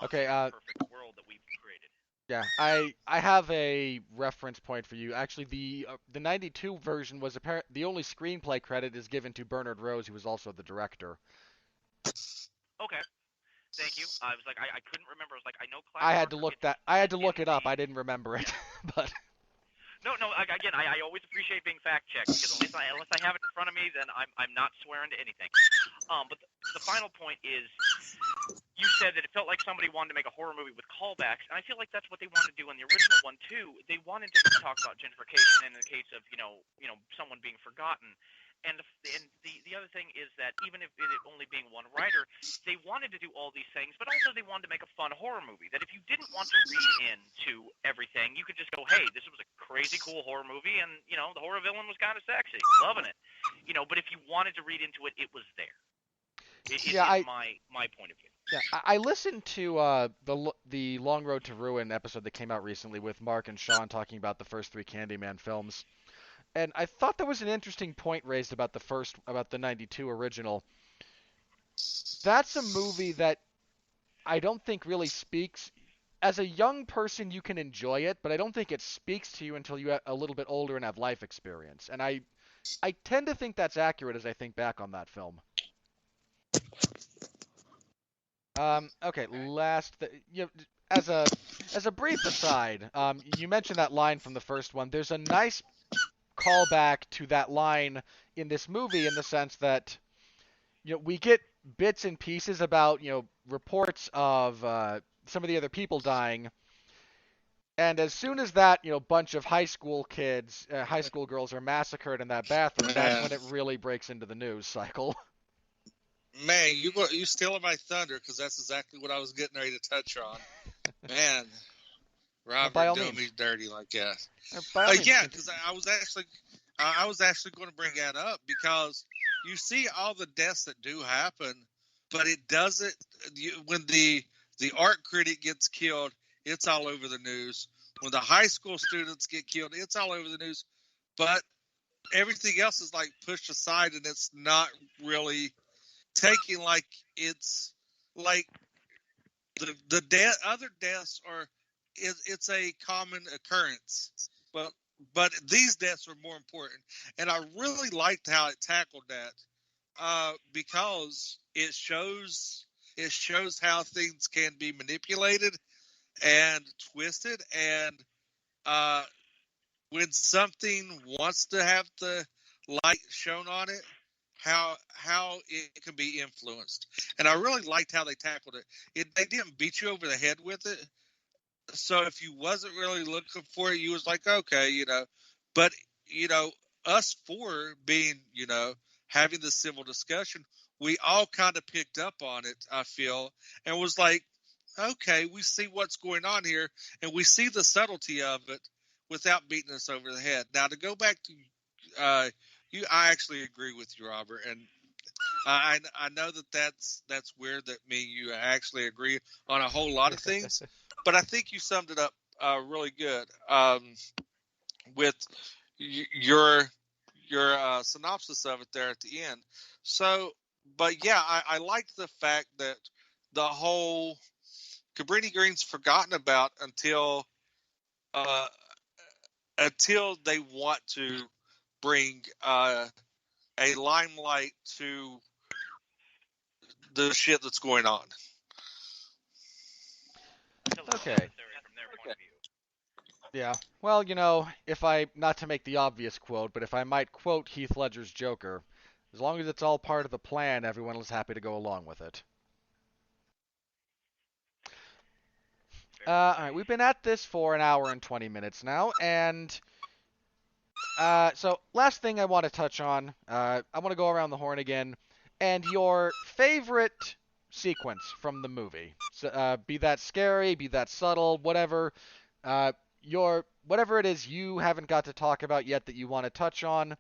Okay, In the perfect world that we've created. yeah, I have a reference point for you. Actually, the '92 version was the only screenplay credit is given to Bernard Rose, who was also the director. Okay, thank you. I was like, I couldn't remember. I was like, I know Clive I had to Barker look gets that. I had to in look it up. the I didn't remember it, yeah. but No. Again, I always appreciate being fact checked because unless I have it in front of me, then I'm not swearing to anything. But the final point is, you said that it felt like somebody wanted to make a horror movie with callbacks, and I feel like that's what they wanted to do in the original one too. They wanted to talk about gentrification in the case of someone being forgotten. And the other thing is that even if it only being one writer, they wanted to do all these things, but also they wanted to make a fun horror movie. That if you didn't want to read into everything, you could just go, hey, this was a crazy cool horror movie, and the horror villain was kind of sexy, loving it. But if you wanted to read into it, it was there. It's my point of view. Yeah, I listened to the Long Road to Ruin episode that came out recently with Mark and Sean talking about the first three Candyman films. And I thought there was an interesting point raised about the '92 original. That's a movie that I don't think really speaks. As a young person, you can enjoy it, but I don't think it speaks to you until you get a little bit older and have life experience. And I tend to think that's accurate as I think back on that film. Okay, as a brief aside, you mentioned that line from the first one. There's a nice callback to that line in this movie in the sense that we get bits and pieces about reports of some of the other people dying, and as soon as that bunch of high school girls are massacred in that bathroom, that's when it really breaks into the news cycle. Man, you stealing my thunder because that's exactly what I was getting ready to touch on. Man, Robert doing me dirty like that. Yeah, because I was actually going to bring that up because you see all the deaths that do happen, but it doesn't. When the art critic gets killed, it's all over the news. When the high school students get killed, it's all over the news. But everything else is like pushed aside, and it's not really taking like it's like the other deaths are. It's a common occurrence, but these deaths are more important, and I really liked how it tackled that because it shows how things can be manipulated and twisted, and when something wants to have the light shown on it, how it can be influenced, and I really liked how they tackled it. They didn't beat you over the head with it. So if you wasn't really looking for it, you was like, okay, but us four being, having the civil discussion, we all kind of picked up on it, I feel, and was like, okay, we see what's going on here, and we see the subtlety of it without beating us over the head. Now to go back to you, I actually agree with you, Robert, and I know that's weird that me and you actually agree on a whole lot of things. But I think you summed it up really good with your synopsis of it there at the end. So, but yeah, I liked the fact that the whole Cabrini Green's forgotten about until they want to bring a limelight to the shit that's going on. Okay. Yeah. Well, if not to make the obvious quote, but if I might quote Heath Ledger's Joker, as long as it's all part of the plan, everyone is happy to go along with it. All right, we've been at this for an hour and 20 minutes now, and so last thing I want to touch on, I want to go around the horn again, and your favorite sequence from the movie. So, be that scary, be that subtle, whatever. whatever it is you haven't got to talk about yet that you want to touch on.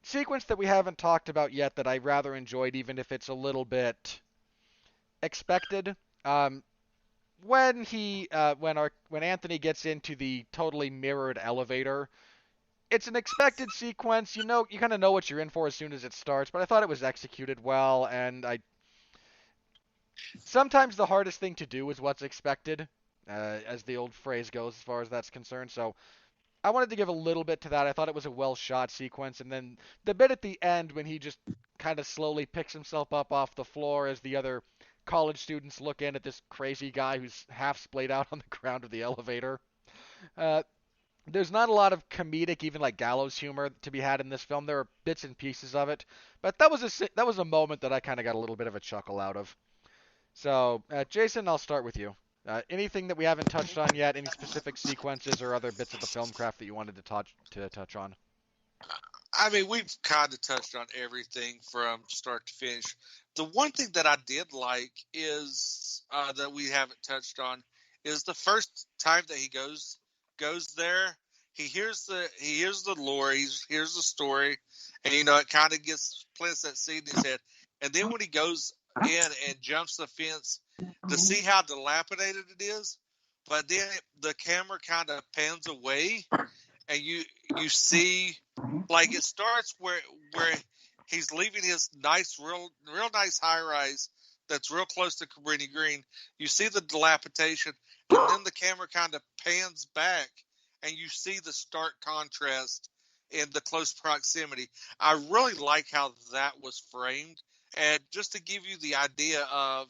Sequence that we haven't talked about yet that I rather enjoyed, even if it's a little bit expected. When Anthony gets into the totally mirrored elevator, it's an expected sequence. You kind of know what you're in for as soon as it starts, but I thought it was executed well, and sometimes the hardest thing to do is what's expected, as the old phrase goes, as far as that's concerned. So I wanted to give a little bit to that. I thought it was a well shot sequence, and then the bit at the end when he just kind of slowly picks himself up off the floor as the other college students look in at this crazy guy who's half splayed out on the ground of the elevator. Uh, there's not a lot of comedic, even like gallows humor to be had in this film. There are bits and pieces of it, but that was a moment that I kind of got a little bit of a chuckle out of. So, Jason, I'll start with you. Anything that we haven't touched on yet? Any specific sequences or other bits of the film craft that you wanted to touch on? I mean, we've kind of touched on everything from start to finish. The one thing that I did like is that we haven't touched on is the first time that he goes there. He hears the lore. He hears the story, and it kind of plants that seed in his head. And then when he goes in and jumps the fence to see how dilapidated it is, but then the camera kind of pans away, and you see, like, it starts where he's leaving his nice, real nice high rise that's real close to Cabrini Green. You see the dilapidation, and then the camera kind of pans back, and you see the stark contrast in the close proximity. I really like how that was framed, and just to give you the idea of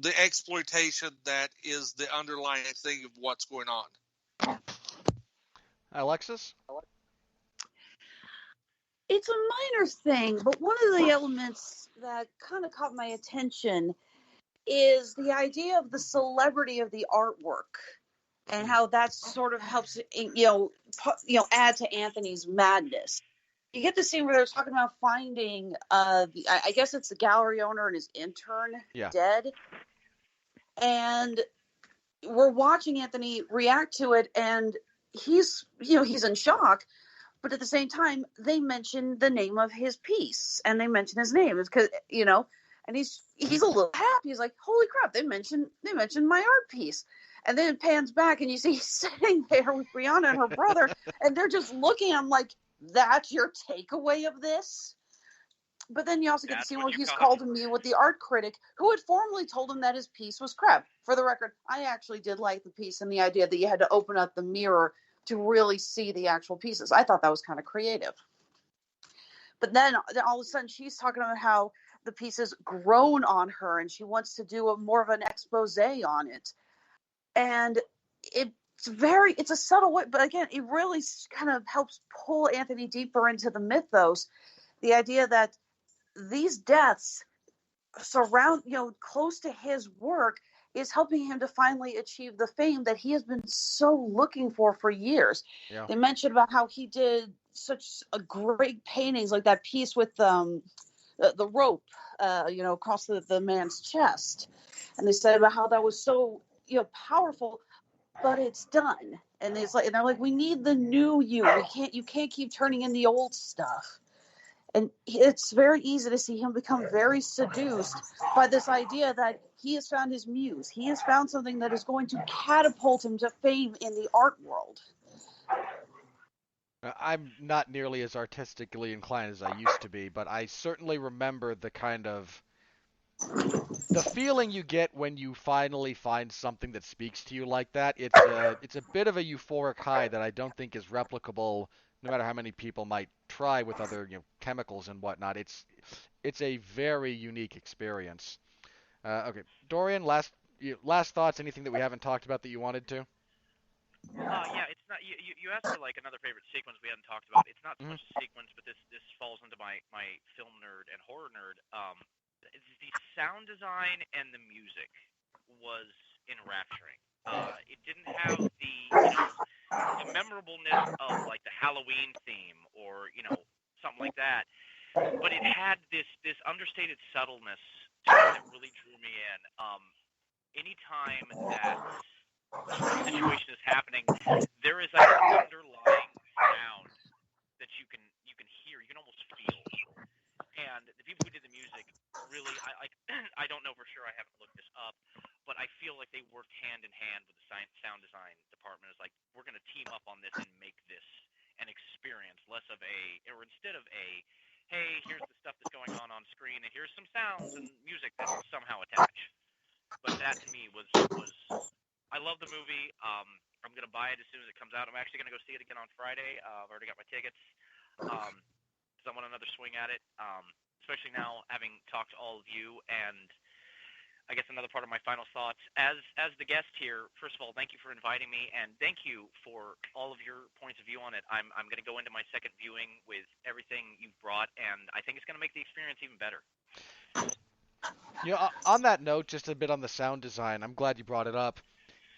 the exploitation that is the underlying thing of what's going on. Alexis? It's a minor thing, but one of the elements that kind of caught my attention is the idea of the celebrity of the artwork and how that sort of helps, add to Anthony's madness. You get the scene where they're talking about finding, I guess it's the gallery owner and his intern dead. And we're watching Anthony react to it, and he's in shock. But at the same time, they mention the name of his piece, and they mention his name. It's because, and he's a little happy. He's like, holy crap, they mentioned my art piece. And then it pans back, and you see he's sitting there with Brianna and her brother, and they're just looking at him like, that's your takeaway of this? But then you also get to see where he's called to me with the art critic who had formerly told him that his piece was crap. For the record, I actually did like the piece and the idea that you had to open up the mirror to really see the actual pieces. I thought that was kind of creative. But then all of a sudden she's talking about how the piece has grown on her and she wants to do more of an expose on it. And it's a subtle way, but again, it really kind of helps pull Anthony deeper into the mythos. The idea that these deaths surround, close to his work is helping him to finally achieve the fame that he has been so looking for years. Yeah. They mentioned about how he did such a great paintings, like that piece with the rope, across the man's chest. And they said about how that was so, powerful, but it's done. And they're like, we need the new you. You can't keep turning in the old stuff. And it's very easy to see him become very seduced by this idea that he has found his muse. He has found something that is going to catapult him to fame in the art world. I'm not nearly as artistically inclined as I used to be, but I certainly remember the feeling you get when you finally find something that speaks to you like that. It's a bit of a euphoric high that I don't think is replicable, no matter how many people might try with other chemicals and whatnot. It's a very unique experience. Okay, Dorian, last thoughts. Anything that we haven't talked about that you wanted to? Yeah, it's not. You asked for like another favorite sequence we hadn't talked about. It's not so much a sequence, but this falls into my film nerd and horror nerd. The sound design and the music was enrapturing. It didn't have the memorableness of like the Halloween theme or something like that, but it had this understated subtleness to it that really drew me in. Anytime that situation is happening, there is like an underlying sound that you can hear, you can almost feel. And the people who did the music really, I don't know for sure, I haven't looked this up, but I feel like they worked hand in hand with the sound design department. It's like, we're going to team up on this and make this an experience, less of or instead of hey, here's the stuff that's going on screen, and here's some sounds and music that somehow attach. But that to me was I love the movie. I'm gonna buy it as soon as it comes out. I'm actually gonna go see it again on Friday. I've already got my tickets. Because I want another swing at it. Especially now having talked to all of you, and I guess another part of my final thoughts as the guest here. First of all, thank you for inviting me, and thank you for all of your points of view on it. I'm going to go into my second viewing with everything you've brought, and I think it's going to make the experience even better. You know, on that note, just a bit on the sound design. I'm glad you brought it up.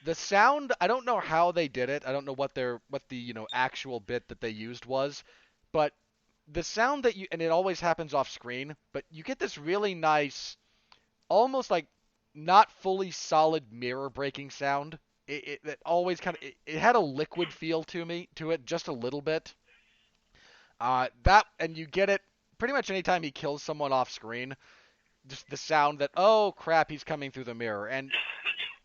The sound, I don't know how they did it. I don't know what the actual bit that they used was, but the sound that and it always happens off screen, but you get this really nice, almost like not fully solid mirror breaking sound. It always kind of it had a liquid feel to it just a little bit. And you get it pretty much anytime he kills someone off screen. Just the sound that, oh crap, he's coming through the mirror. And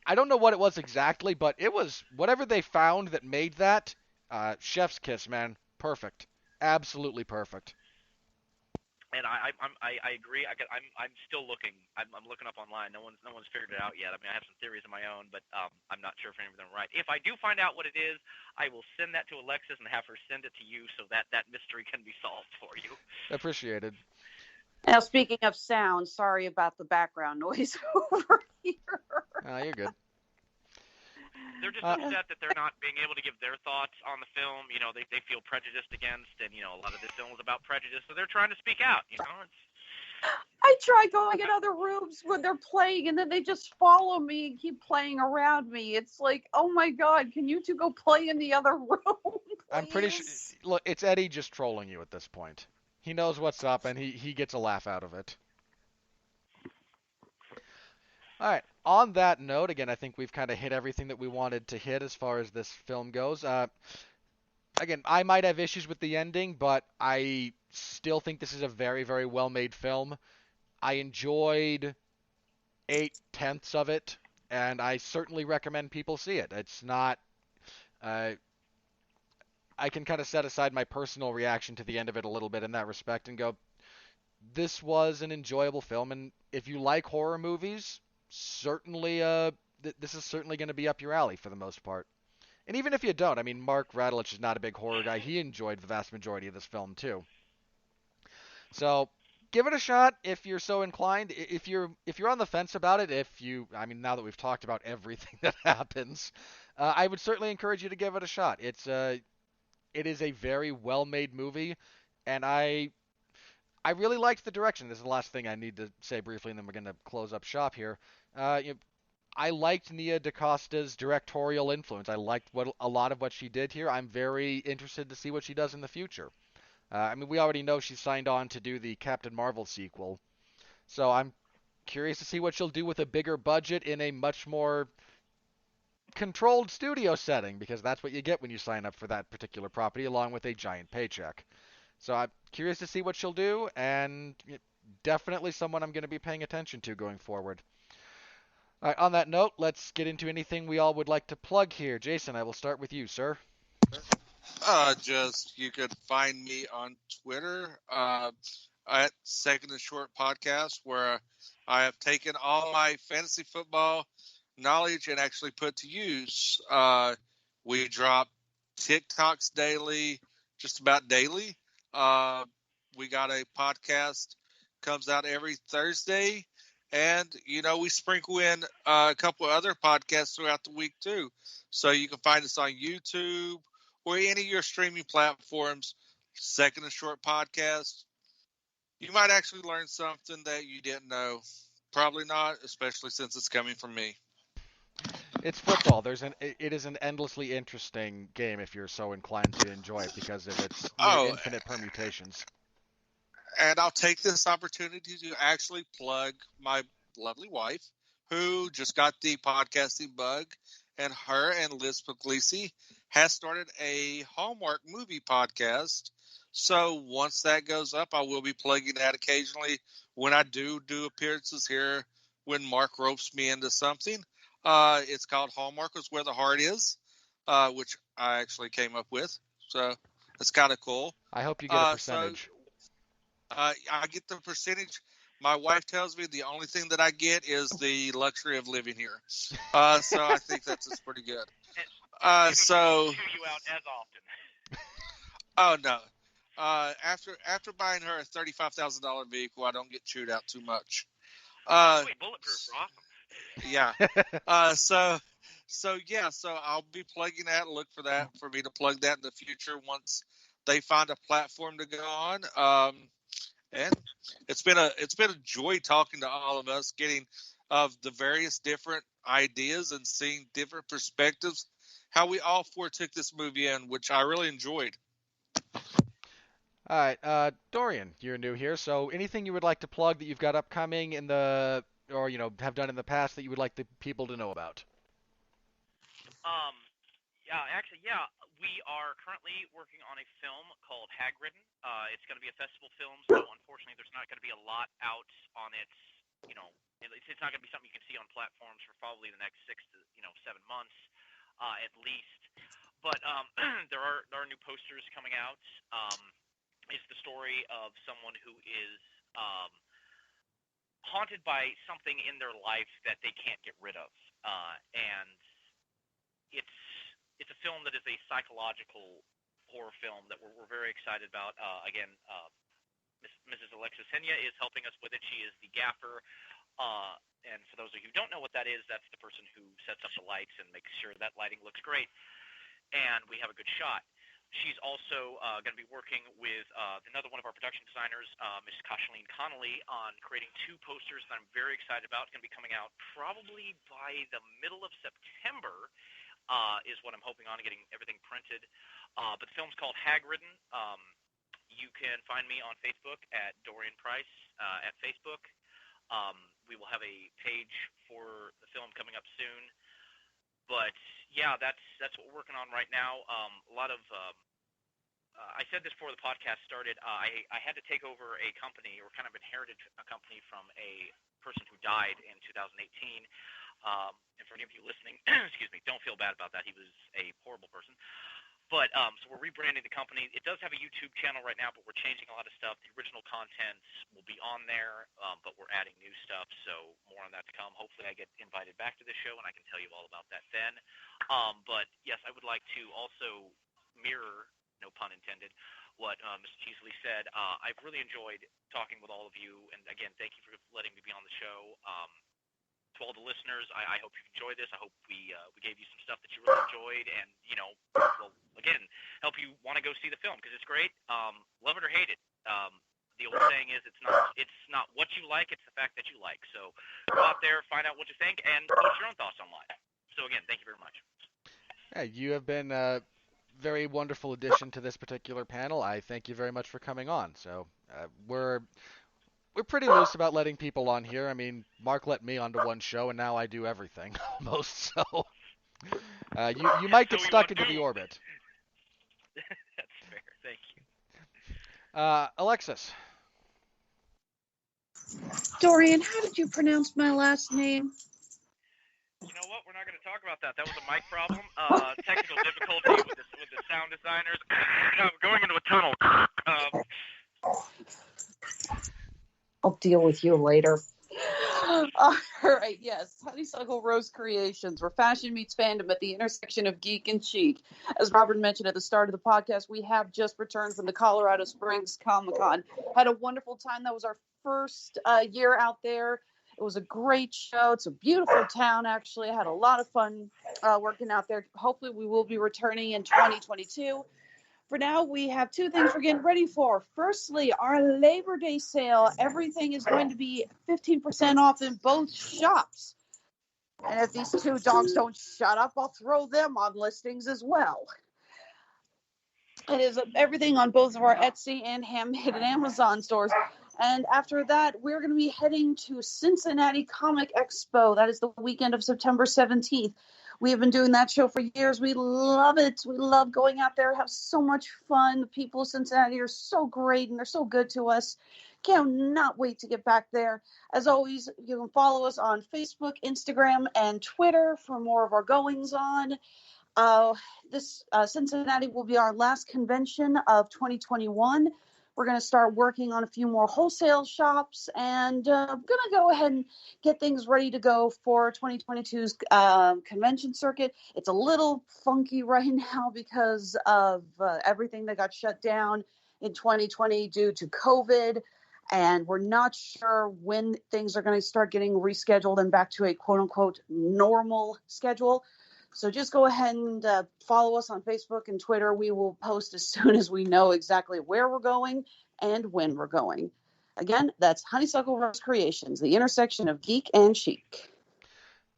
I don't know what it was exactly, but it was whatever they found that made that. Chef's kiss, man. Perfect. Absolutely perfect. And I agree. I'm still looking. I'm looking up online. No one's figured it out yet. I mean, I have some theories of my own, but I'm not sure if any of them are right. If I do find out what it is, I will send that to Alexis and have her send it to you so that mystery can be solved for you. Appreciated. Now, speaking of sound, sorry about the background noise over here. You're good. They're just upset that they're not being able to give their thoughts on the film. You know, they feel prejudiced against, and a lot of this film is about prejudice, so they're trying to speak out. I try going in other rooms when they're playing, and then they just follow me and keep playing around me. It's like, oh my God, can you two go play in the other room? I'm pretty sure. Look, it's Eddie just trolling you at this point. He knows what's up, and he gets a laugh out of it. All right. On that note, again, I think we've kind of hit everything that we wanted to hit as far as this film goes. Again, I might have issues with the ending, but I still think this is a very, very well-made film. I enjoyed 8/10 of it, and I certainly recommend people see it. It's not... I can kind of set aside my personal reaction to the end of it a little bit in that respect and go, this was an enjoyable film, and if you like horror movies, certainly, this is certainly going to be up your alley for the most part. And even if you don't, I mean, Mark Radulich is not a big horror guy. He enjoyed the vast majority of this film too. So give it a shot if you're so inclined. If you're on the fence about it, now that we've talked about everything that happens, I would certainly encourage you to give it a shot. It is a very well-made movie, and I really liked the direction. This is the last thing I need to say briefly, and then we're going to close up shop here. I liked Nia DaCosta's directorial influence. I liked a lot of what she did here. I'm very interested to see what she does in the future. We already know she's signed on to do the Captain Marvel sequel, so I'm curious to see what she'll do with a bigger budget in a much more controlled studio setting, because that's what you get when you sign up for that particular property, along with a giant paycheck. So I'm curious to see what she'll do, and definitely someone I'm going to be paying attention to going forward. All right, on that note, let's get into anything we all would like to plug here. Jason, I will start with you, sir. You could find me on Twitter at Second and Short Podcast, where I have taken all my fantasy football knowledge and actually put to use. We drop TikToks daily, just about daily. We got a podcast, comes out every Thursday. And, we sprinkle in a couple of other podcasts throughout the week, too. So you can find us on YouTube or any of your streaming platforms, Second and Short Podcast. You might actually learn something that you didn't know. Probably not, especially since it's coming from me. It's football. It is an endlessly interesting game if you're so inclined to enjoy it because of its infinite permutations. And I'll take this opportunity to actually plug my lovely wife, who just got the podcasting bug and her and Liz Puglisi has started a Hallmark movie podcast. So once that goes up, I will be plugging that occasionally when I do appearances here when Mark ropes me into something. It's called Hallmark is Where the Heart Is, which I actually came up with. So it's kind of cool. I hope you get a percentage. I get the percentage. My wife tells me the only thing that I get is the luxury of living here. So I think that's pretty good. So chew you out as often. Oh no. After buying her a $35,000 vehicle, I don't get chewed out too much. Wait, bulletproof, awesome. Yeah. So I'll be plugging that. Look for that for me to plug that in the future once they find a platform to go on. And it's been a joy talking to all of us, getting of the various different ideas and seeing different perspectives, how we all four took this movie in, which I really enjoyed. All right, Dorian, you're new here, so anything you would like to plug that you've got upcoming in the, or have done in the past that you would like the people to know about? Yeah, we are currently working on a film called Hagridden. It's going to be a festival film, so unfortunately there's not going to be a lot out on its, it's not going to be something you can see on platforms for probably the next 6 to 7 months, at least. But there are new posters coming out. It's the story of someone who is haunted by something in their life that they can't get rid of, and it's a film that is a psychological horror film that we're very excited about. Again, Mrs. Alexis Hejna is helping us with it. She is the gaffer. And for those of you who don't know what that is, that's the person who sets up the lights and makes sure that lighting looks great and we have a good shot. She's also going to be working with another one of our production designers, Ms. Kathleen Connolly, on creating 2 posters that I'm very excited about. It's going to be coming out probably by the middle of September, is what I'm hoping on, getting everything printed. But the film's called Hagridden. You can find me on Facebook at Dorian Price at Facebook. We will have a page for the film coming up soon. But yeah, that's what we're working on right now. A lot of I said this before the podcast started. I had to take over a company, or kind of inherited a company from a person who died in 2018. And for any of you listening, excuse me, don't feel bad about that. He was a horrible person. But so we're rebranding the company. It does have a YouTube channel right now, but we're changing a lot of stuff. The original content will be on there, but we're adding new stuff, so more on that to come. Hopefully I get invited back to the show, and I can tell you all about that then. But yes, I would like to also mirror, no pun intended, what Mr. Teasley said. I've really enjoyed talking with all of you, and again, thank you for letting me be on the show. To all the listeners, I hope you enjoyed this. I hope we gave you some stuff that you really enjoyed, and will again help you want to go see the film, because it's great. Love it or hate it. The old saying is, it's not what you like, it's the fact that you like. So go out there, find out what you think, and post your own thoughts online. So again, thank you very much. Yeah, you have been a very wonderful addition to this particular panel. I thank you very much for coming on. So we're pretty loose about letting people on here. I mean, Mark let me onto one show, and now I do everything almost. So you might get stuck into the orbit. That's fair. Thank you. Alexis. Dorian, how did you pronounce my last name? You know what? We're not going to talk about that. That was a mic problem. Technical difficulty with the sound designers. I'm going into a tunnel. I'll deal with you later. All right, yes. Honeysuckle Rose Creations, where fashion meets fandom at the intersection of geek and chic. As Robert mentioned at the start of the podcast, we have just returned from the Colorado Springs Comic-Con. Had a wonderful time. That was our first year out there. It was a great show. It's a beautiful town, actually. I had a lot of fun working out there. Hopefully, we will be returning in 2022. For now, we have 2 things we're getting ready for. Firstly, our Labor Day sale. Everything is going to be 15% off in both shops. And if these 2 dogs don't shut up, I'll throw them on listings as well. It is everything on both of our Etsy and Handmade and Amazon stores. And after that, we're going to be heading to Cincinnati Comic Expo. That is the weekend of September 17th. We have been doing that show for years. We love it. We love going out there, have so much fun. The people of Cincinnati are so great and they're so good to us. Cannot wait to get back there. As always, you can follow us on Facebook, Instagram, and Twitter for more of our goings on. This Cincinnati will be our last convention of 2021. We're going to start working on a few more wholesale shops, and I'm going to go ahead and get things ready to go for 2022's convention circuit. It's a little funky right now because of everything that got shut down in 2020 due to COVID, and we're not sure when things are going to start getting rescheduled and back to a quote-unquote normal schedule. So just go ahead and follow us on Facebook and Twitter. We will post as soon as we know exactly where we're going and when we're going. Again, that's Honeysuckle Rose Creations, the intersection of geek and chic.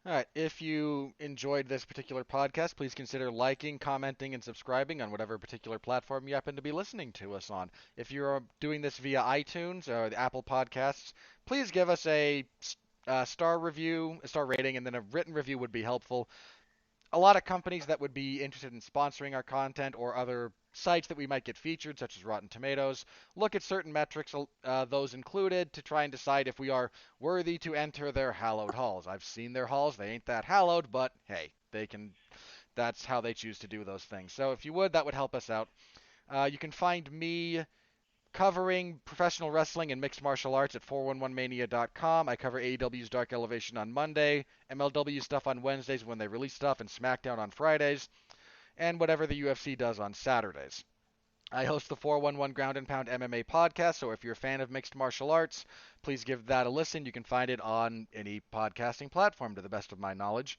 All right. If you enjoyed this particular podcast, please consider liking, commenting, and subscribing on whatever particular platform you happen to be listening to us on. If you're doing this via iTunes or the Apple Podcasts, please give us a star review, a star rating, and then a written review would be helpful. A lot of companies that would be interested in sponsoring our content or other sites that we might get featured, such as Rotten Tomatoes, look at certain metrics, those included, to try and decide if we are worthy to enter their hallowed halls. I've seen their halls. They ain't that hallowed, but hey, they can. That's how they choose to do those things. So if you would, that would help us out. You can find me covering professional wrestling and mixed martial arts at 411mania.com. I cover AEW's Dark Elevation on Monday, MLW stuff on Wednesdays when they release stuff, and SmackDown on Fridays, and whatever the UFC does on Saturdays. I host the 411 Ground and Pound MMA podcast, so if you're a fan of mixed martial arts, please give that a listen. You can find it on any podcasting platform, to the best of my knowledge.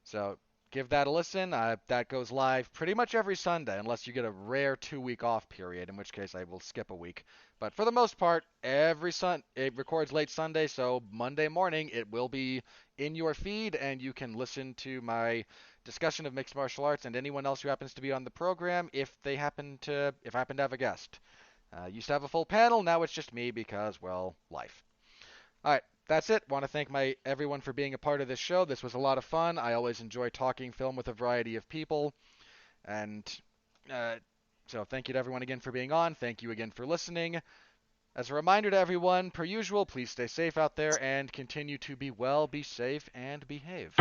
So give that a listen. That goes live pretty much every Sunday, unless you get a rare 2-week off period, in which case I will skip a week. But for the most part, it records late Sunday, so Monday morning it will be in your feed, and you can listen to my discussion of mixed martial arts and anyone else who happens to be on the program if I happen to have a guest. Used to have a full panel, now it's just me because, well, life. All right, that's it. Want to thank everyone for being a part of this show. This was a lot of fun. I always enjoy talking film with a variety of people. And so thank you to everyone again for being on. Thank you again for listening. As a reminder to everyone, per usual, please stay safe out there and continue to be well, be safe, and behave.